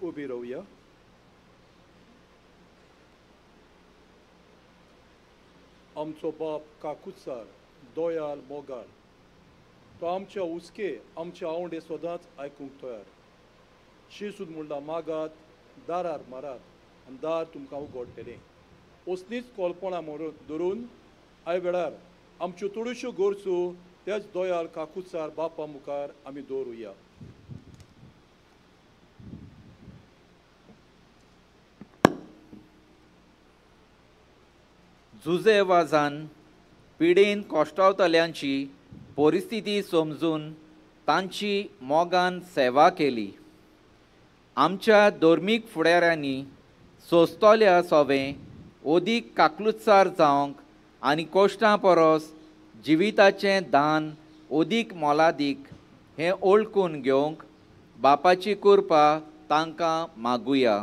उबी रावया. आमचो बाप काकुत्सार दोयाल मोगाळ तो आमच्या उस्के आमच्या आवंडे सदांच आयकूंक तयार. शिसून म्हणला मागात दारार मारात आनी दार तुमकां उगडटलें. असलींच कल्पना धरून आय वेळार आमच्यो थोड्योश्यो गरजो त्याच दोयाल काकुत्सार बापा मुखार आमी दवरुया. जुजे वाजान पिडेन कोश्टावतल्यांची परिस्थिती समजून तांची मोगान सेवा केली. आमच्या धर्मीक फुडाऱ्यांनी सोंसतल्या सोवें ओदीक काकलुतसार जावंक आनी कोश्टां परस जिविताचें दान ओदीक मोलादीक हें ओळखून घेवंक बापाची कृपा तांकां मागुया.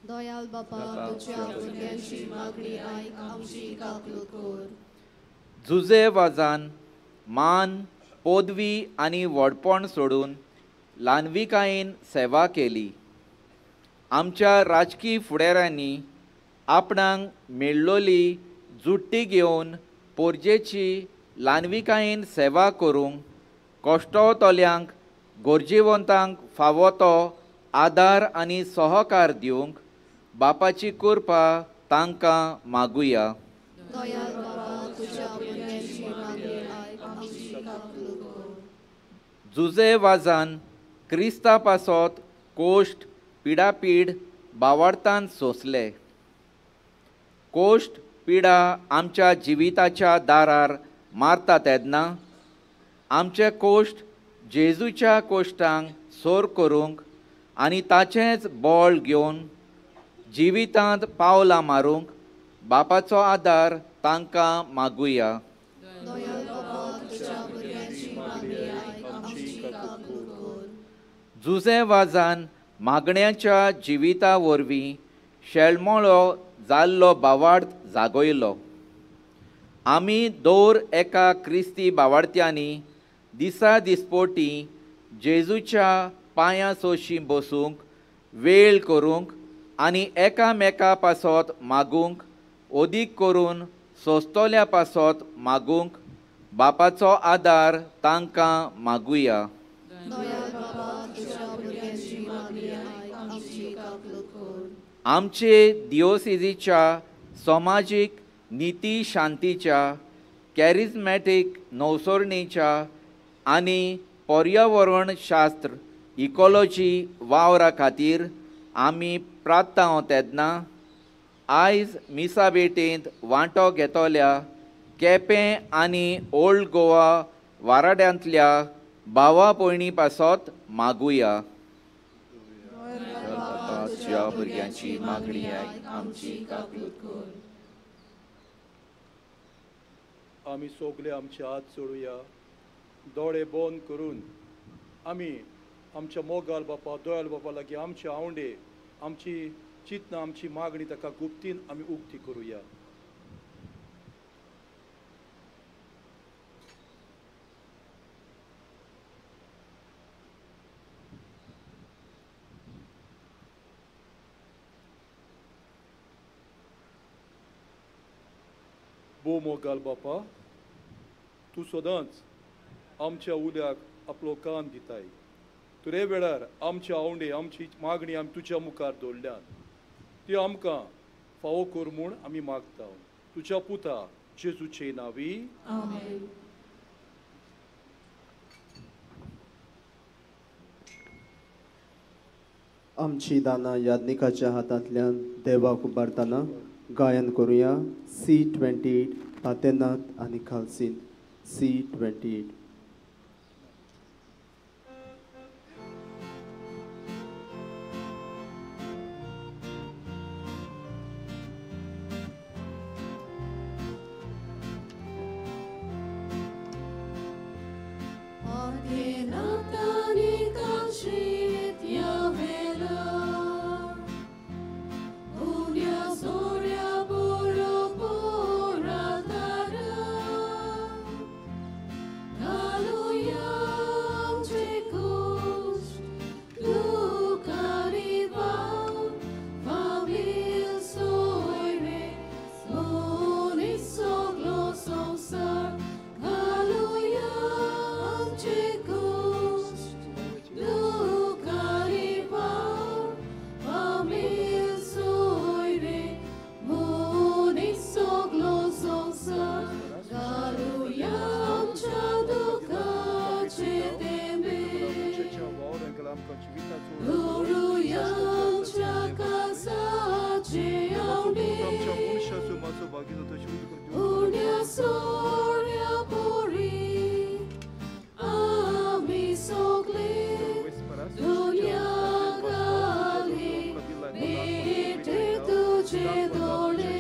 दयाल बापा तुझ्या भुरग्यांची मागणी आयक आमची काकलूत कर. जुजे वाजान मान पदवी आनी व्हडपण सोडून ल्हानविकायेन सेवा केली. आमच्या राजकीय फुडाऱ्यांनी आपणांक मेळ्ळोली जुट्टी घेवन पोरजेची ल्हानविकायेन सेवा करूंक कोश्टावतल्यांक गरजेवंतांक फावो तो आदार आनी सहकार दिवंक बापाची कृपा तांकां मागुया. दयाल बापा तुझ्या भुरग्यांची मागणी आयक आमची काकलूत कर. जुजे वाजान क्रिस्ता पासत कोश्ट पिडापीड बावार्थान सोंसले. कोश्ट पिडा आमच्या जिविताच्या दारार मारता तेन्ना आमचे कोश्ट जेजूच्या कोश्टांक सोर करूंक आनी ताचेंच बळ घेवन जिवितांत पावलां मारूंक बापाचो आदार तांकां मागुया. दयाल बापा तुझ्या भुरग्यांची मागणी आयक आमची काकलूत कर. जुजे वाजान मागण्याच्या जिविता वरवीं शेळमोळो जाल्लो बावार्थ जागयलो. आमी दर एका क्रिस्ती बावार्थ्यांनी दिसा दिसपोटी जेजूच्या पांयां सोशी बसूंक वेळ करूंक आनी एकामेका पासत मागूंक ओदीक करून सोंसतल्या पासत मागूंक बापाचो आदार तांकां मागुया. दयाल बापा तुझ्या भुरग्यांची मागणी आयक आमची काकलूत कर. आमचे दिओसिजीच्या समाजीक निती शांतीच्या कॅरिझमॅटीक नवसरणीच्या आनी पर्यावरण शास्त्र इकॉलॉजी वावरा खातीर आमी प्रार्थना तेन्ना आयज मिसा बेटेंत वांटो घेतल्या केपें आनी ओल्ड गोवा वाराड्यांतल्या भावा भयणी पासत मागुया. तुझ्या भुरग्यांची मागणी आयक आमची काकलूत कर. आमी सोगले आमचे हात जोडुया. दोळे बंद करून आमी आमच्या मोगाल बापा दोयाल बापा लागीं आमचे आवंडे आमची चिंतना आमची मागणी ताका गुप्तीन आमी उक्ती करुया. बो मोगाल बापा तूं सदांच आमच्या उल्याक आपलो कान दिताय. तुरे वेळार आमच्या आवंडे आमची मागणी आमी तुज्या मुखार दवरल्यान ती आमकां फावो कर म्हूण आमी मागता. तुज्या पुता जेजूचे नांवी आमेन. आमची दाना याज्ञिकाच्या हातांतल्यान देवाक उबारतना गायन करुया. C28 पातेनात आनी खालसीन. C28. Patenatani kalshit Yahweh. Unia soria boro poratara. मागीर तो शुद्ध करतो Unia soria pori, ami sogli, dunia gali, bete tuje dole.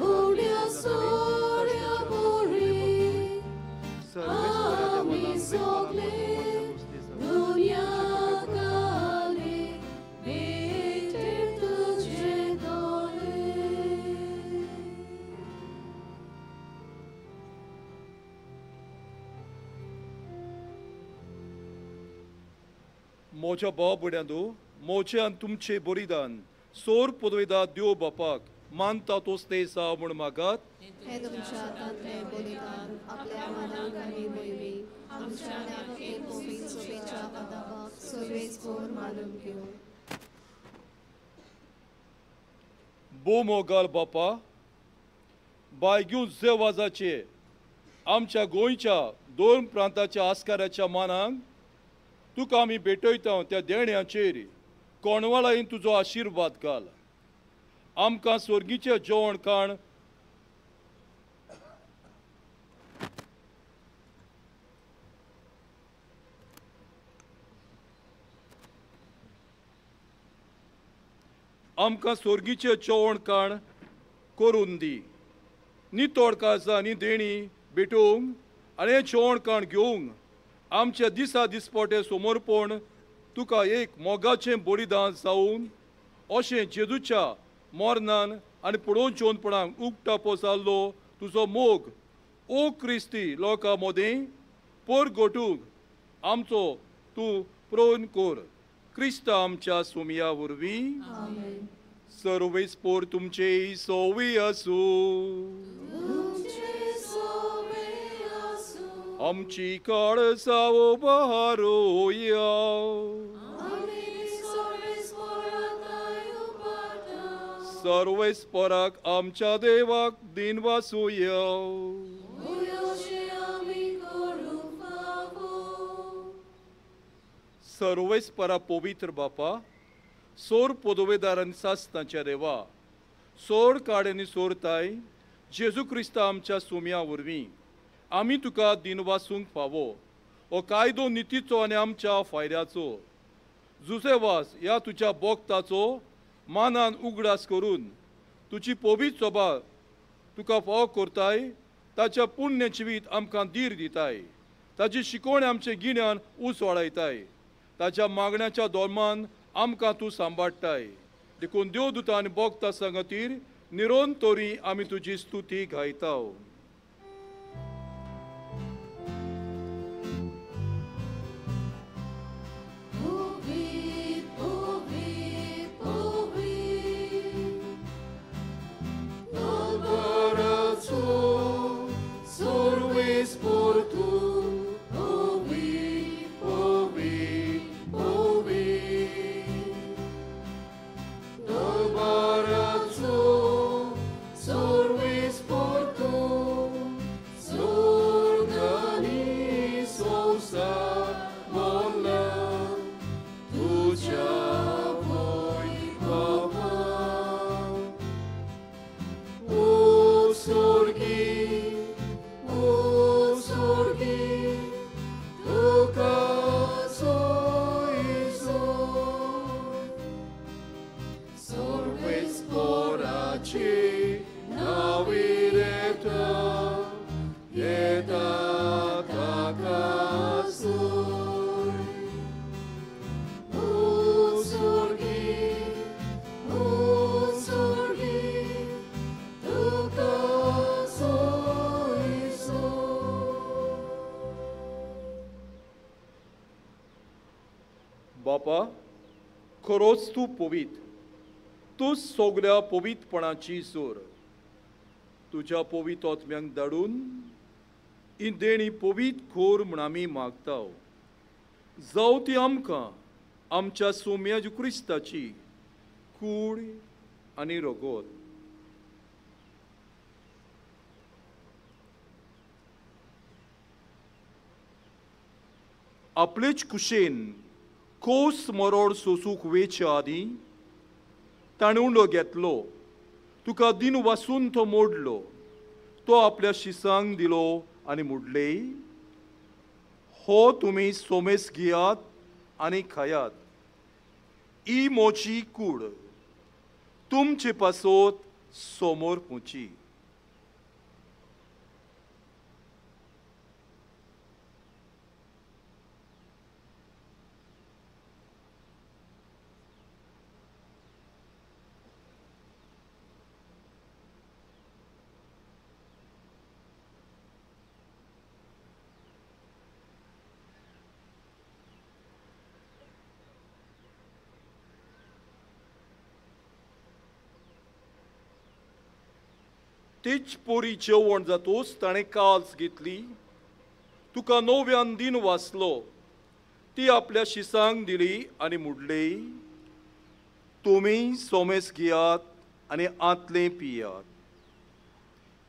Unia soria pori, ami sogli, dunia gali, bete tuje dole. मोच्या भाव बुड्यांदो मोच्यान तुमचे बलिदान सोर पदवेदा देव बापाक मानता तोच ते सा म्हूण मागात हे तुमच्या हातांतले बलिदान आपल्या मनाक आनी मोहिमे आमच्या एक पवित्र सोबेच्या पदाक सर्वेच कोर मानून घेऊन बो मोगाल बापा बायग्यू जेवाजाचे आमच्या गोंयच्या 2 प्रांताच्या आस्काराच्या मानांक तुका आमी भेटयता त्या देण्याचेर कोणवाळायन तुजो आशिर्वाद घाल आमकां स्वर्गीचें जेवण खाण आमकां स्वर्गीचें जेवण खाण करून दी नितोड काळजां आनी देणी भेटोवंक आनी हें जेवण खाण घेवंक आमच्या दिसा दिसपटे समर्पण तुका एक मोगाचें बलिदान जावन अशें जेजूच्या मरणान आनी पडोवन जेवणपणाक उक्तापो जाल्लो तुजो मोग ओ क्रिस्ती लोकां मदें परगटूंक आमचो तूं प्रोन कर क्रिस्ता आमच्या सुमया वरवीं सर्वेस्पोर तुमचे सोवी आसूं आमची काळजां उबारोया सर्वेस्पराक आमच्या देवाक दिन वासुया सर्वेस्परा पवित्र बापा सोर पदवेदारांनी सासतांच्या देवा सोड काडेनी सोरताय जेजू क्रिस्ता आमच्या सुमया वरवीं आमी तुका दिन वासूंक फावो हो कायदो नितीचो आनी आमच्या फायद्याचो जुसेवास ह्या तुज्या भोक्ताचो मानान उगडास करून तुजी पवित्र सभा तुका फाव करताय ताच्या पुण्य जिवीत आमकां धीर दिताय ताची शिकवण आमचे गिन्यान उस वाडयताय ताच्या मागण्याच्या दोर्मान आमकां तूं सांबाळटाय देखून देवदूता आनी भोक्ता संगतीर निरोंतोरी आमी तुजी स्तुती गायता बापा खरोच तूं पवित्र तूं सगळ्या पवित्रपणाची सोर तुज्या पवित्र आत्म्यांक धाडून ही देणी पवित्र खोर म्हूण आमी मागता जावं ती आमकां आमच्या सोम्या क्रिस्ताची कूड आनी रगत आपलेच कुशेन कोस मरोड सोसूंक वेचे आदीं ताणें उंडो घेतलो तुका दिन वासून तो मोडलो, तो आपल्या शिसांक दिलो आनी मुडले, हो तुमी सोमेस घेयात आनी खायात, ही मोची कूड तुमचे पासोत समोर पुची. तीच पोरी जेवण जातोच ताणें काल्स घेतली, तुका नव्यान दिन वाचलो, ती आपल्या शिसांक दिली आनी मुडली, तुमी सोमेस घेयात आनी आंतले पियात,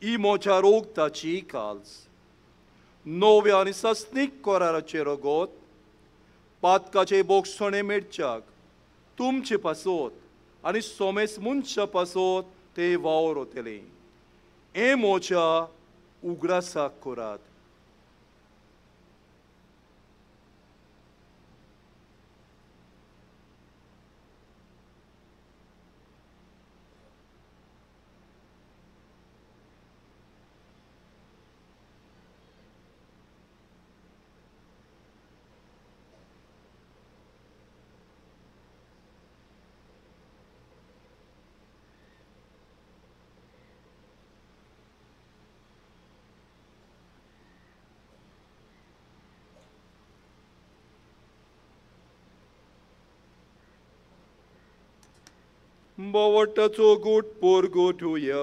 ही मोच्या रोगताची काल्स. नव्या आनी सस्नीक कोराराचे रगत पातकाचे बोगसणे मेडच्याक तुमचे पासोत आनी सोमेस मनशा पासोत ते वावर वतले. हे मोच्या उगडासाक कोरात. बोवटाचो गोट पोर गोठुया.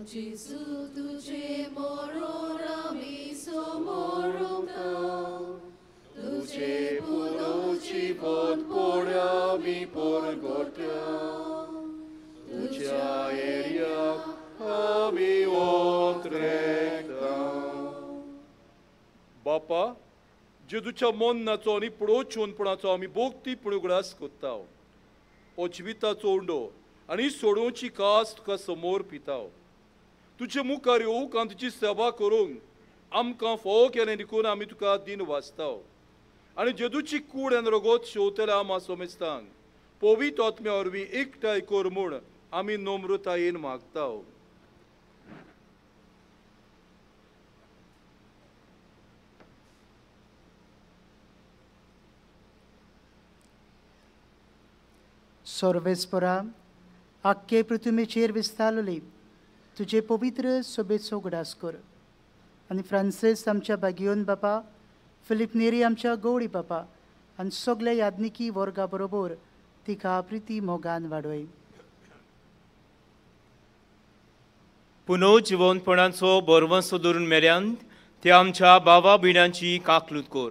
Jesu तुझे मोरोर आमी समोरुंका, तुझे पुरोची पोत पोळ्या आमी पोर गोट्या, तुझ्या एरियाक आमी ओत्रेकता. बापा, जेजूच्या मोन्नाचो आनी पडोवचोनपणाचो आमी भोगती पुणुगडास कोत्ता. जिविताचो उंडो आनी सोडोवची कास तुका समोर पिताव. तुजे मुखार येवंक आनी तुजी सेवा करूंक आमकां फोव केलें देखून आमी तुका दिन वाचताव. आनी जेजूची कूड आनी रगत शेवतल्या आमा सोमेस्तांक पवित्र आत्म्या वरवीं एकठांय कर म्हूण आमी नम्रतायेन मागताव. सर्वेस्परा, आख्खे पृथ्वीचेर विस्तारलेली तुजे पवित्र सोबेचो उगडास कर. आनी फ्रांसीस आमच्या बागियोन बापा, फिलीप नेरी आमच्या गवळी बापा आनी सगल्या यादनिकी वर्गा बरोबर तिका प्रिती मोगान वाडय. पुनर्जिवनपणाचो बरवंसो धरून मेल्यान ते आमच्या भावा भयणांची काकलूत कर.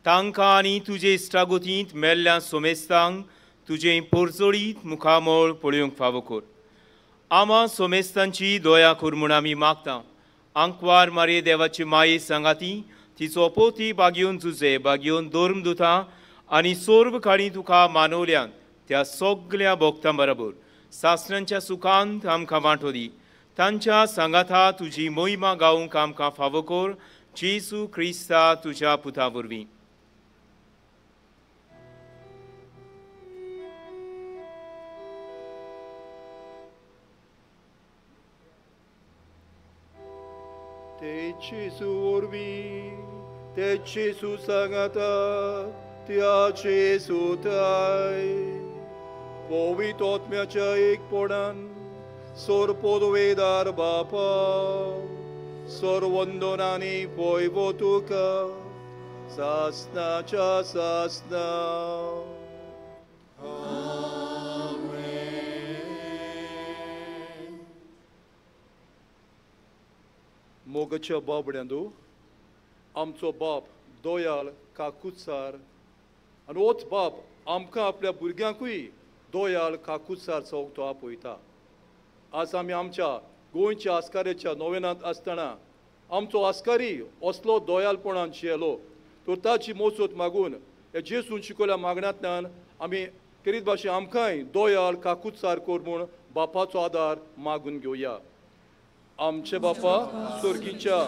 तांकां आनी तुजे इश्टागोतींत मेल्ल्या सोमेस्तांक तुजें पोरजोळीत मुखामोळ पळोवंक फावो कर. आमा सोमेस्तांची दया कर म्हूण आमी मागता. आंकवार मारये देवाची माये सांगाती, तिचो पोती बागियोन जुजे बागियोन धर्म दुतां आनी सोर्व काळी तुका मानवल्यान त्या सगल्या भोगतां बरोबर सासणांच्या सुखांत आमकां वांटो दी. तांच्या सांगाता तुजी मोहिमा गावंक आमकां फावो कर. जेसू क्रिस्ता तुज्या पुता वरवीं. ते जेजू वरवीं, ते जेजू सांगाता, त्या जेजूताय पवित्र आत्म्याच्या एकपणान सोरपोदवेदार बापा, सोरवंदनांनी पळयवो तुका सासणाच्या सासणा. मोगाच्या बाबड्यांदो, आमचो बाप दोयाल काकुत्सार आनी होच बाप आमकां आपल्या भुरग्यांकूय दोयाल काकुत्सार चौक तो आपयता. आज आमी आमच्या गोंयच्या आस्कारेच्या नोवेनांत आसतना आमचो आस्कारी असलो दोयालपणान जियेलो, तर ताची मोसत मागून हे जेसून शिकयल्या मागण्यांतल्यान आमी करीत भाशेन आमकांय दोयाल काकुत्सार कर म्हूण बापाचो आदार मागून घेवया. आमचे बापा स्वर्गीच्या,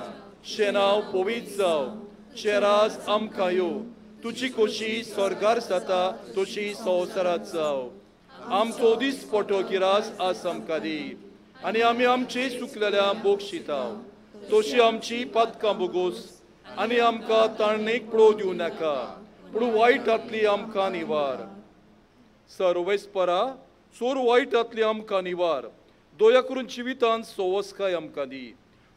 शेनाव पवित्र जाव, शेरास आमकां यो, तुजी खोशी स्वर्गार जाता तशी संवसारात जाव. आमचो दीस पोटो गिरास आज आमकां दी, आनी आमी आमचे चुकलेल्या बोगशिताव, तशी आमची पातकां बोगोस, आनी आमकां ताळणेक पळोव दिवं नाका, पूण वायटांतली आमकां निवार. सर्वेस्परा चोर वायटांतली आमकां निवार, दया करून जिवितांत सोवस्काय आमकां दी.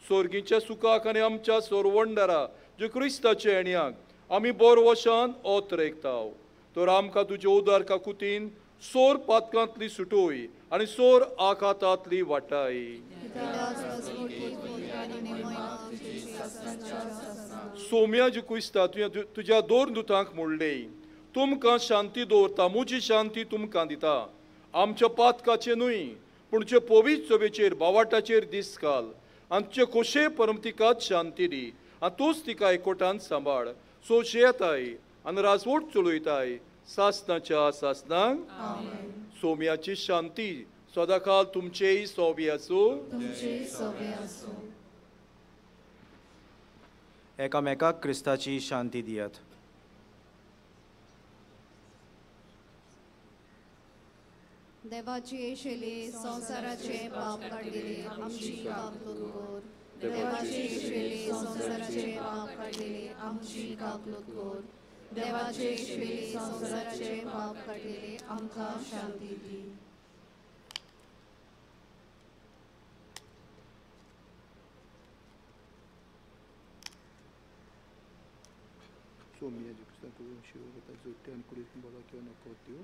स्वर्गीच्या सुखाक आनी आमच्या सोरवंडारा जे क्रिस्ताचे येण्याक आमी बोरवशान ओत रेखताव. तर आमकां तुजे उदार काकुतीन सोर पातकांतली सुटोय आनी सोर आकातांतली वाटाय. सोम्या जी कुस्ता तुज्या दोर दुतांक मोडले, तुमकां शांती दवरता, म्हजी शांती तुमकां दिता. आमच्या पातकाचे न्हय पूण तुजे पवित्र सभेचेर बावाटाचेर दीस घाल, आनी तुजे खोशे परमतिकात शांती दी, आनी तूंच तिका एकवटान सांबाळ. सो येताय आनी राजवट चलयताय सासनाच्या सासनांक. सोम्याची शांती सदांकाळ तुमचेय सोबी आसूं. एकामेकाक क्रिस्ताची शांती दियात. देवाची येशेले संसाराचे पाप काढलेले आमची काकलूत कर. देवाची येशेले संसाराचे पाप काढलेले आमची काकलूत कर. देवाचे येशेले संसाराचे पाप काढलेले आमकां शांती दी. सोम्या जी कुस्ता करून शिव वता जोडटे आनी कुडीत बोला किंवा नको त्यो.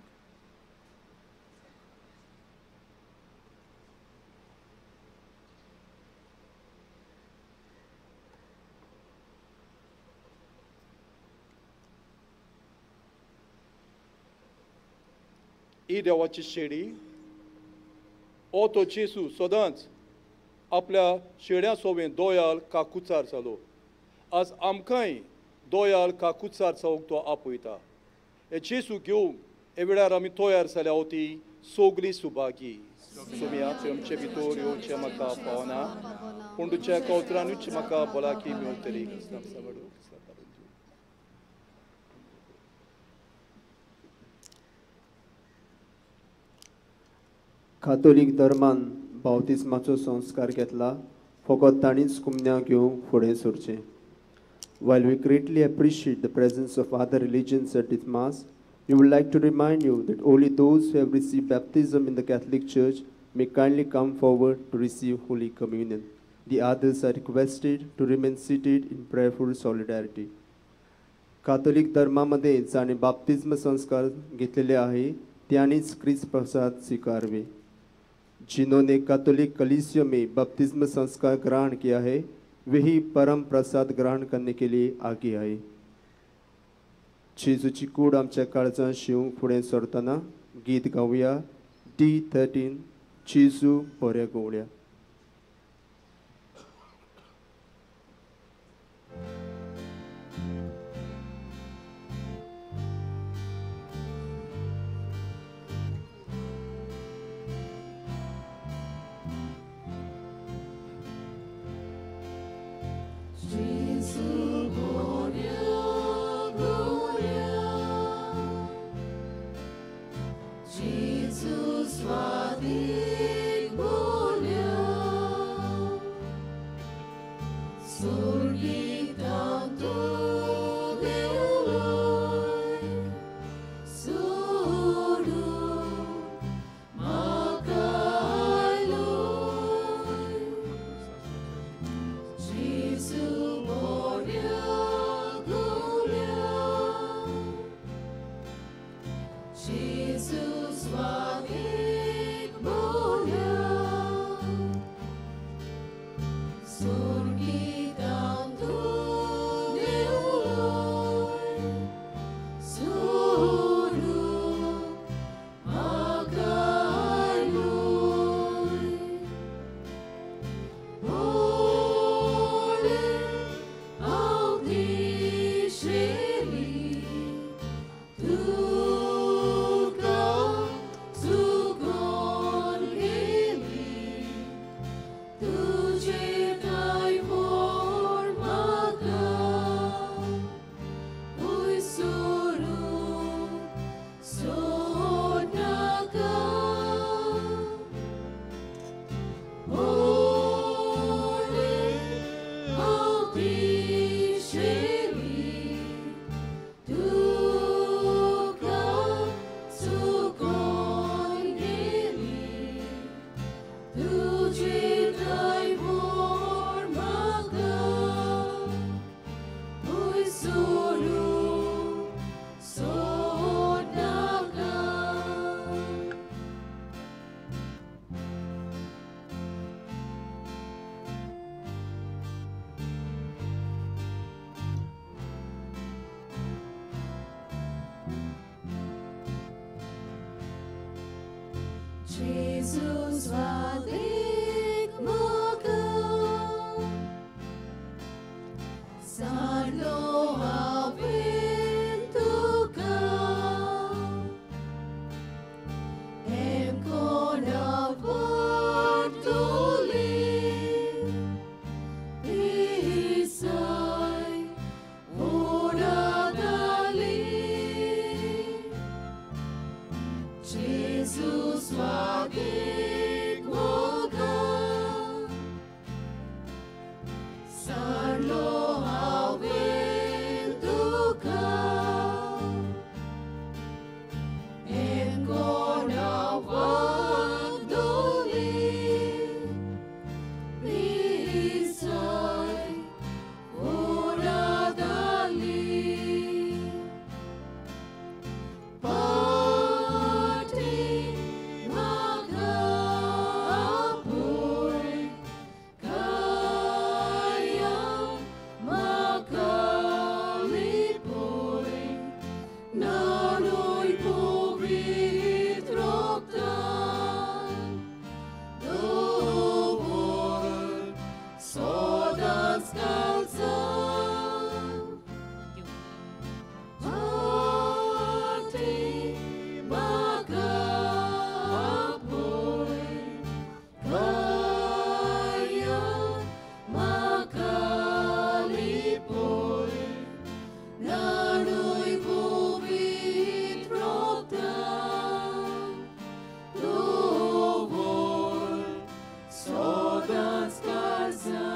ही देवाची शेडी ओ तो जेसू सदांच आपल्या शेड्या सोबेन दोयाल काकुचार जालो. आज आमकांय दोयाल काकुचार जावंक तो आपयता. हे जेसू घेवंक हे वेळार आमी तयार जाल्या होती सोगली सुभागी. सोम्या आमचे भितर येवचें म्हाका पावना, पूण तुज्या कवत्रांनूच म्हाका भलायकी मेळटली. कातोलीक धर्मान बावतिस्माचो संस्कार घेतला, फकत ताणीच कुमन्यां घेवंक फुडें सरचें. While we greatly appreciate the presence of other religions at this Mass, we would like to remind you that only those who have received baptism in the Catholic Church may kindly come forward to receive Holy Communion. The others are requested to remain seated in prayerful solidarity. कातोलिक धर्मामध्ये जाणे बाप्तिस्म संस्कार घेतलेले आहे त्यानेच ख्रिस्त प्रसाद स्वीकारवे. जिन्होंने Catholic कलीसिया में बपतिस्म संस्कार ग्रहण किया है वही परम प्रसाद ग्रहण करने के लिए आगे आए. जेजूची कूड आमच्या काळजांत शिवूंक फुडें सरतना गीत गावया. D13 जेजू बऱ्या गोवळ्या. Jesus, Swadik Bolya. Jesus vadik moga sarlo aventuka em kona portuli isai ora dali Jesus vadik moga sarlo aventuka em kona vagdoli risai ora dali party Makapur kaya makalipur naro'y puwitroktan dobor sodas kalsan party Makapur kaya makalipur naro'y puwitroktan dobor sodas kalsan.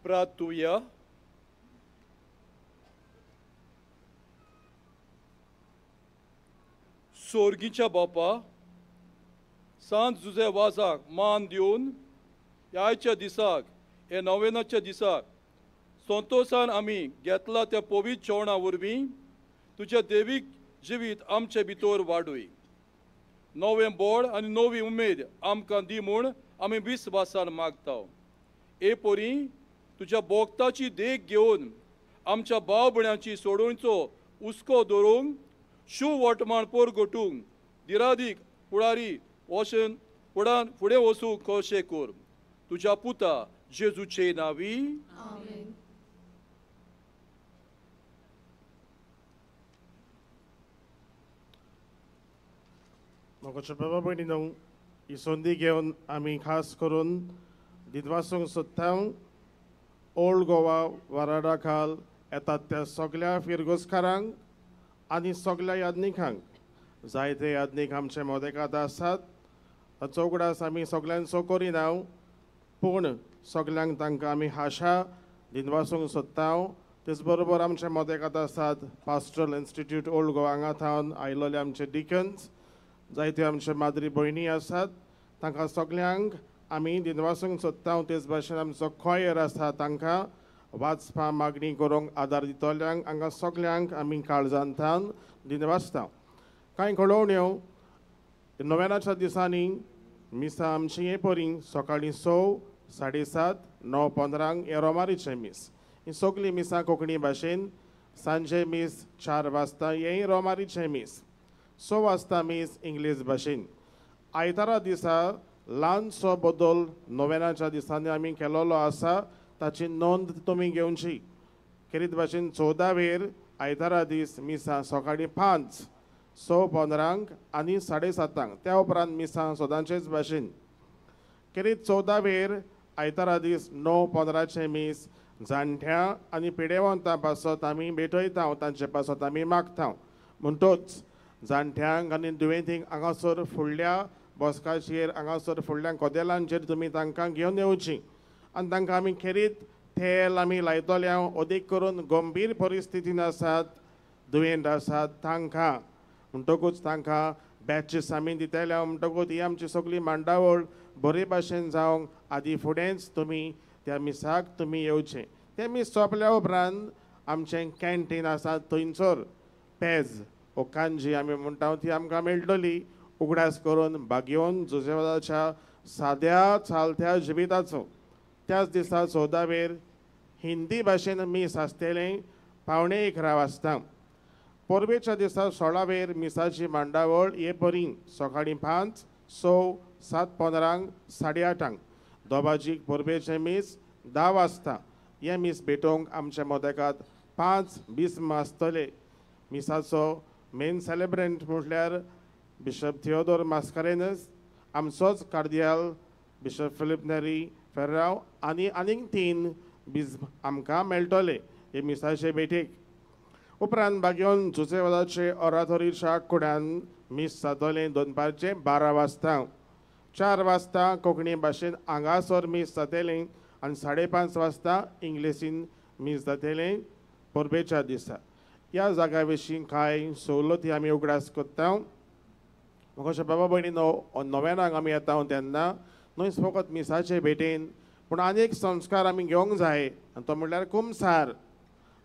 प्रार्थूया. सोर्गीच्या बापा, सांत जुजे वाजाक मान दिवन ह्याच्या दिसाक हे नोवेनाच्या दिसाक संतोषान आमी घेतला त्या पवित्र जेवणा वरवीं तुझ्या देवीक जिवीत आमचे भितर वाडूय. नवें बोड आनी नवी उमेद आमकां दी म्हूण आमी विस्वासान मागता. हे पोरी तुझ्या भोगताची देख घेवन आमच्या भाव भयणांची सोडूंचो हुस्को दवरूंक शू वटमाण परगटूंक दिरादीक फुडारी वचून फुडें वचूंक कशें कर. तुझ्या पुता जेजूचे नांवी. आमेन. मोगाच्या बाबा भयणीनो, ही संदी घेवन आमी खास करून दिदवासूंक सोदता ओल्ड गोवा वाराडा खाल येतात त्या सगळ्या फिरगोसकारांक आनी सगळ्या यादनिकांक जायते याज्ञीक आमचे मोदेकात आसात चौगडास आमी सगळ्यांचो करिना पूण सगळ्यांक तांकां आमी आशा दिनवासूंक सोदता तेच बरोबर आमचे मोदेकात आसात पास्टरल इन्स्टिट्यूट ओल्ड गोवा हांगा थावन आयिल्ले आमचे डिकन्स जायत्यो आमचे माद्री भयणी आसात तांकां सगळ्यांक आमी दिनवासूंक सोदता तेच भाशेन आमचो खोयर आसा तांकां वाचपा मागणी करूंक आदार दितल्यांक हांगा सगळ्यांक आमी काळजांतान दिनवासता कांय कळोवण्यो नोवेनाच्या दिसांनी मिसां आमची हे परी सकाळीं 6, 7:30, 9:15 हे रोमारीचे मीस ही सगळीं मिसां कोंकणी भाशेन सांजे मीस 4 वाजता हेय रोमारीचे मीस 6 वाजता मीस इंग्लीश भाशेन आयतारा दिसा ल्हानसो बदल नोवेनाच्या दिसांनी आमी केलोलो आसा ताची नोंद तुमी घेवची खेरीत भाशेन 14 आयतारा दीस मिसां सकाळीं 5, 6:15 आनी 7:30 त्या उपरांत मिसां सदांचेच भाशेन खेरीत 14 आयतारा दीस 9:15 मीस जाणट्या आनी पिडेवंतां पासत आमी भेटयता तांचे पासत आमी मागता म्हणटूच जाणट्यांक आनी दुयेंतींक हांगासर फुडल्या बसकाचेर हांगासर फुडल्या कोदेलांचेर तुमी तांकां घेवन येवची आनी तांकां आमी खेरीत तेल आमी लायतल्या अदीक करून गंभीर परिस्थितीन आसात दुयेंत आसात तांकां म्हणटकूच तांकां बॅचीस आमी दितल्या म्हणटकूच ही आमची सगळी मांडावळ बरे भाशेन जावंक आदी फुडेंच तुमी त्या मिसाक तुमी येवचें तें मीस सोंपल्या उपरांत आमचें कॅन्टीन आसा थंयसर पेज ओ कांजी आमी म्हणटा ती आमकां मेळटली उगडास करून बागेवन जुजेवादाच्या साद्या चालत्या जिविताचो त्याच दिसा 14 हिंदी भाशेन मीस आसतलें 11:15 वाजता परबेच्या दिसा 16 मिसाची मांडावळ हे परी सकाळीं 5, 6, 7:15, 8:30 दोबाजीक परबेचें मीस 10 वाजता हे मीस भेटोवंक आमच्या मोदेकात 5 बिस्म आसतले मिसाचो मेन सेलेब्रंट म्हटल्यार bishop Theodore Mascarenhas आमचोच कार्दियाल bishop Philip नेरी फेर्रांव आनी आनीक 3 बिस्म आमकां मेळटले हे मिसाचे भेटेक उपरांत बागेवन जुजेवादाचे ऑराथोरीच्या कुड्यान मीस जातलें दनपारचे 12 वाजता 4 वाजता कोंकणी भाशेन हांगासर मीस जातलें आनी 5:30 वाजता इंग्लिशीन मीस जातलें परबेच्या दिसा ह्या जाग्या विशीं कांय सवलती आमी उगडास करता म्हाका अशें बाबा भयणी नोवेनाक आमी येता तेन्ना न्हय फकत मिसाचे भेटेन पूण आनी एक संस्कार आमी घेवंक जाय आनी तो म्हणल्यार कुमसार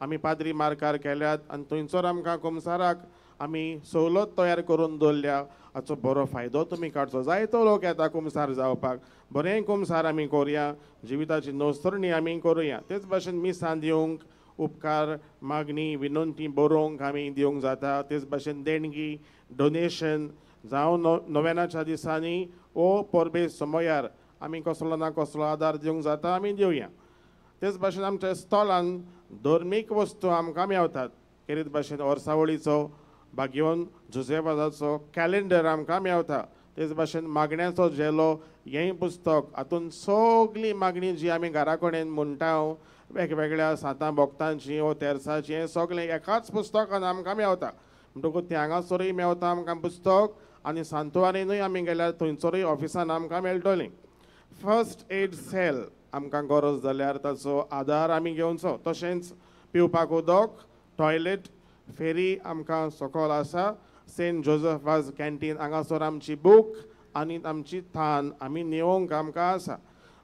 आमी पाद्री मार्कार केल्यात आनी थंयसर आमकां कुमसाराक आमी सवलत तयार करून दवरल्या हाचो बरो फायदो तुमी काडचो जायतो लोक येता कुमसार जावपाक बरें कुमसार आमी करुया जिविताची नोस्तरणी आमी करुया तेच भाशेन मिसां दिवंक उपकार मागणी विनंती बरोवंक आमी दिवंक जाता तेच भाशेन देणगी डोनेशन जावं नोवेनाच्या दिसांनी ओ परबे समयार आमी कसलो ना कसलो आदार दिवंक जाता आमी दिवया तेच भाशेन आमच्या स्टॉलान धर्मीक वस्तू आमकां मेळटात खेरीत भाशेन वर्सावळीचो बागेवन जुजेवादाचो कॅलेंडर आमकां मेळटा तेच भाशेन मागण्याचो जेलो हें पुस्तक हातूंत सगळी मागणी जी आमी घरा कडेन म्हणटा वेगवेगळ्या सातां भोक्तांची ओ तेरसाची हें सगळें एकाच पुस्तकान आमकां मेळटा म्हणटकूच तें हांगासरूय मेळटा आमकां पुस्तक आनी सांतवारीनूय आमी गेल्यार थंयसरूय ऑफिसान आमकां मेळटलें फर्स्ट एड सेल आमकां गरज जाल्यार ताचो आदार आमी घेवचो तशेंच पिवपाक उदक टॉयलेट फेरी आमकां सकयल आसा सेंट जोसेफाज कॅन्टीन हांगासर आमची बूक आनी आमची थान आमी नेवंक आमकां आसा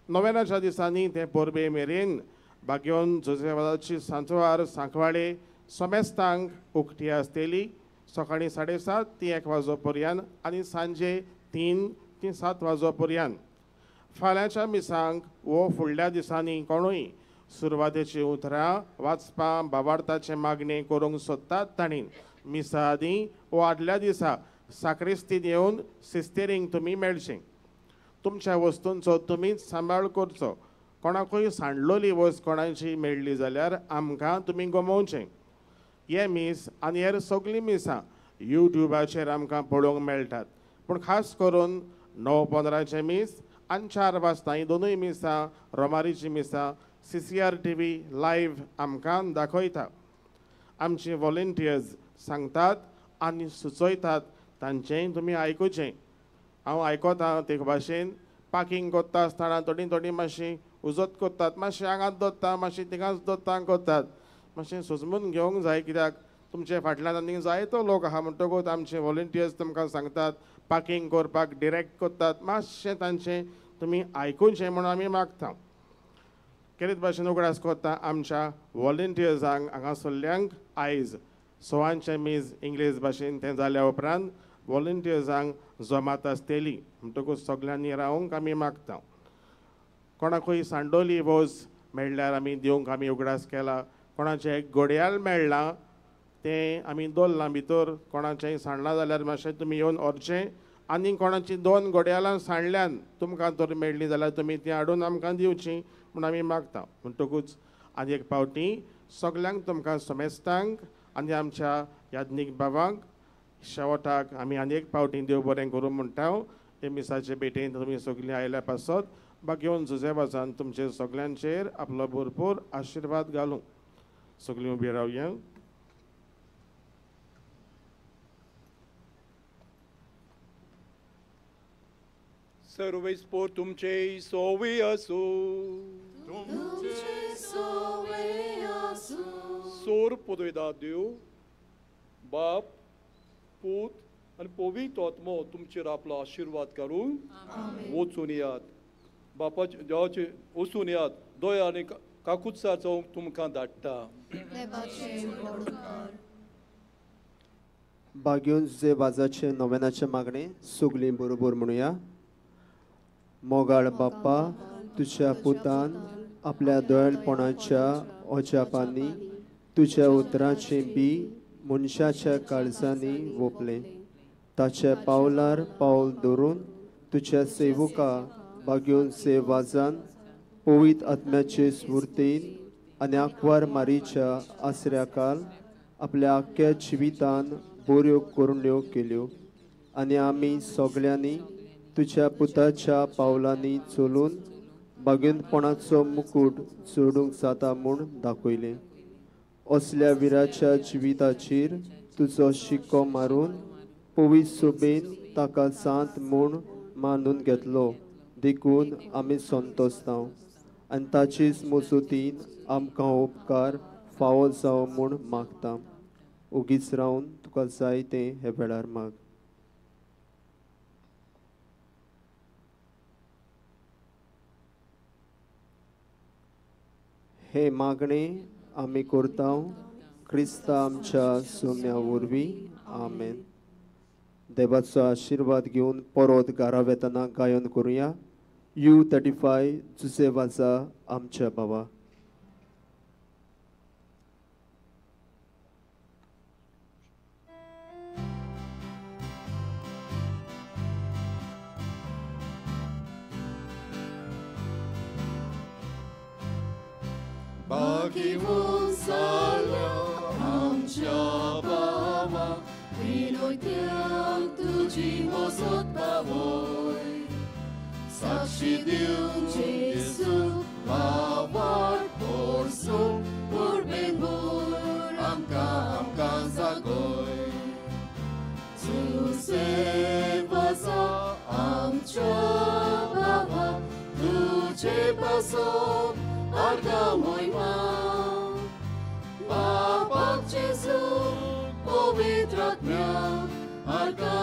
नोवेनाच्या दिसांनी ते परबे मेरेन बागेवन जोसेफाची सांजवार सांकवाडे सोमेस्तांक उक्ती आसतली सकाळीं 7:30 ती 1 वाजो पर्यंत आनी सांजे 3 ती 7 वाजो पर्यंत फाल्यांच्या मिसांक वो फुडल्या दिसांनी कोणूय सुरवातेची उतरां वाचपा बाबार्थाचे मागणी करूंक सोदतात तांणी मिसा आदीं वो आदल्या दिसा साक्रिस्तीन येवन सिस्तेरींक तुमी मेळचें तुमच्या वस्तूंचो तुमीच सांबाळ करचो कोणाकूय सांडलोली वस्त कोणाची मेळ्ळी जाल्यार आमकां तुमी गमोवचें हे मीस आनी हेर सगळीं मिसां यूट्यूबाचेर आमकां पळोवंक मेळटात पूण खास करून 9:15 मीस आनी 4 वाजता ही दोनूय मिसां रोमारीची मिसां CCR TV लायव्ह आमकां दाखयता आमचे व्हॉलंटियर्स सांगतात आनी सुचयतात तांचेंय तुमी आयकुचें. हांव आयकोतां ते भाशेन पार्किंग कोत्ता आसतना थोडी मातशी उजत कोत्तात, मातशें हांगाच दोत्ता, मातशें थिंगाच दोत्ता कोत्तात. मातशें सुजमून घेवंक जाय, कित्याक तुमचे फाटल्यान आनीक जायतो लोक आहा म्हणटकूच आमचे व्हॉलंटियर्स तुमकां सांगतात पार्किंग करपाक डिरेक्ट कोत्तात. मातशें तांचें तुमी आयकुचें म्हणून आमी मागता. केरीत भाशेन उगडास कोत्ता आमच्या व्हॉलंटियर्सांक हांगासरल्यांक आयज सोवांचे मीज इंग्लीश भाशेन तें जाल्या उपरांत व्हॉलंटियर्सांक जमात आसतली म्हणटकूच सगल्यांनी रावंक आमी मागता. कोणाकूय सांडोली वोज मेळ्ळ्यार आमी दिवंक आमी उगडास केला. कोणाचें घडयाळ मेळ्ळां तें आमी दवरलां भितर. कोणाचेंय सांडलां जाल्यार मातशें तुमी येवन व्हरचें. आनी कोणाची 2 घडयाळां सांडल्यान तुमकां तर मेळ्ळीं जाल्यार तुमी तीं हाडून आमकां दिवचीं म्हूण आमी मागता. म्हणटकूच आनी एक फावटी सगल्यांक तुमकां समेस्तांक आनी आमच्या याज्ञीक भावांक शेवटाक आमी आनी एक फावटी देव बरें करूं म्हणटा. हे मिसाचे भेटेन तुमी सगलीं आयल्या पासत बागेवन झुजे वचान तुमचे सगल्यांचेर आपलो भरपूर आशिर्वाद घालूं. सगलीं उबी रावया. सर्वेस्पोर तुमचे सोवी असो. सोर पदयदा देव बाप पूत आनी पवित्र आत्मो तुमचेर आपलो आशिर्वाद करून वचून यात. बापाचे देवाचे वचून यात. दया आनी काकुत्सार जावंक तुमकां धाडटा. बागेवन जे वाजाचे नोवेनाचे मागणे सगलीं बरोबर म्हणुया. मोगाळ बाप्पा, तुज्या पुतान आपल्या दयाळपणाच्या ओजापांनी तुज्या उतराचें बी मनशाच्या काळजांनी ओपलें. ताच्या पावलार पावल दवरून तुज्या सेवका बागेवन से वाजान पवित्र आत्म्याचे स्फूर्तीन आनी आंकवार मारीच्या आसऱ्याकाल आपल्या आख्या जिवितान बऱ्यो करुण्यो केल्यो. आनी आमी सगल्यांनी तुज्या पुताच्या पावलांनी चलून बागेनपणाचो मुकुट सोडूंक जाता म्हूण दाखयलें. असल्या विराच्या जिविताचेर तुजो शिक्को मारून पवित्र सोबेन ताका सांत म्हूण मानून घेतलो देखून आमी संतोसतांव. आनी ताचेच मजतीन आमकां उपकार फावो जावं म्हूण मागता. उगीच रावन तुका जाय तें हे वेळार माग. हे मागणे आमी करता क्रिस्ता आमच्या सोम्या वरवीं. आमेन. देवाचो आशिर्वाद घेवन परत घरा वेतना गायन करुया. U35 जुसे वाजा आमच्या बाबा. Bagiwon zalia amcia bawa, winojtiak tuji mozot bawoj. Sakshi diun Jesu, bawat porsu, burben bur, amka zagoy. Tuse baza amcia bawa, tuje bazot, Arga mój ma, Bapak Jezu, powitrat mia, Arga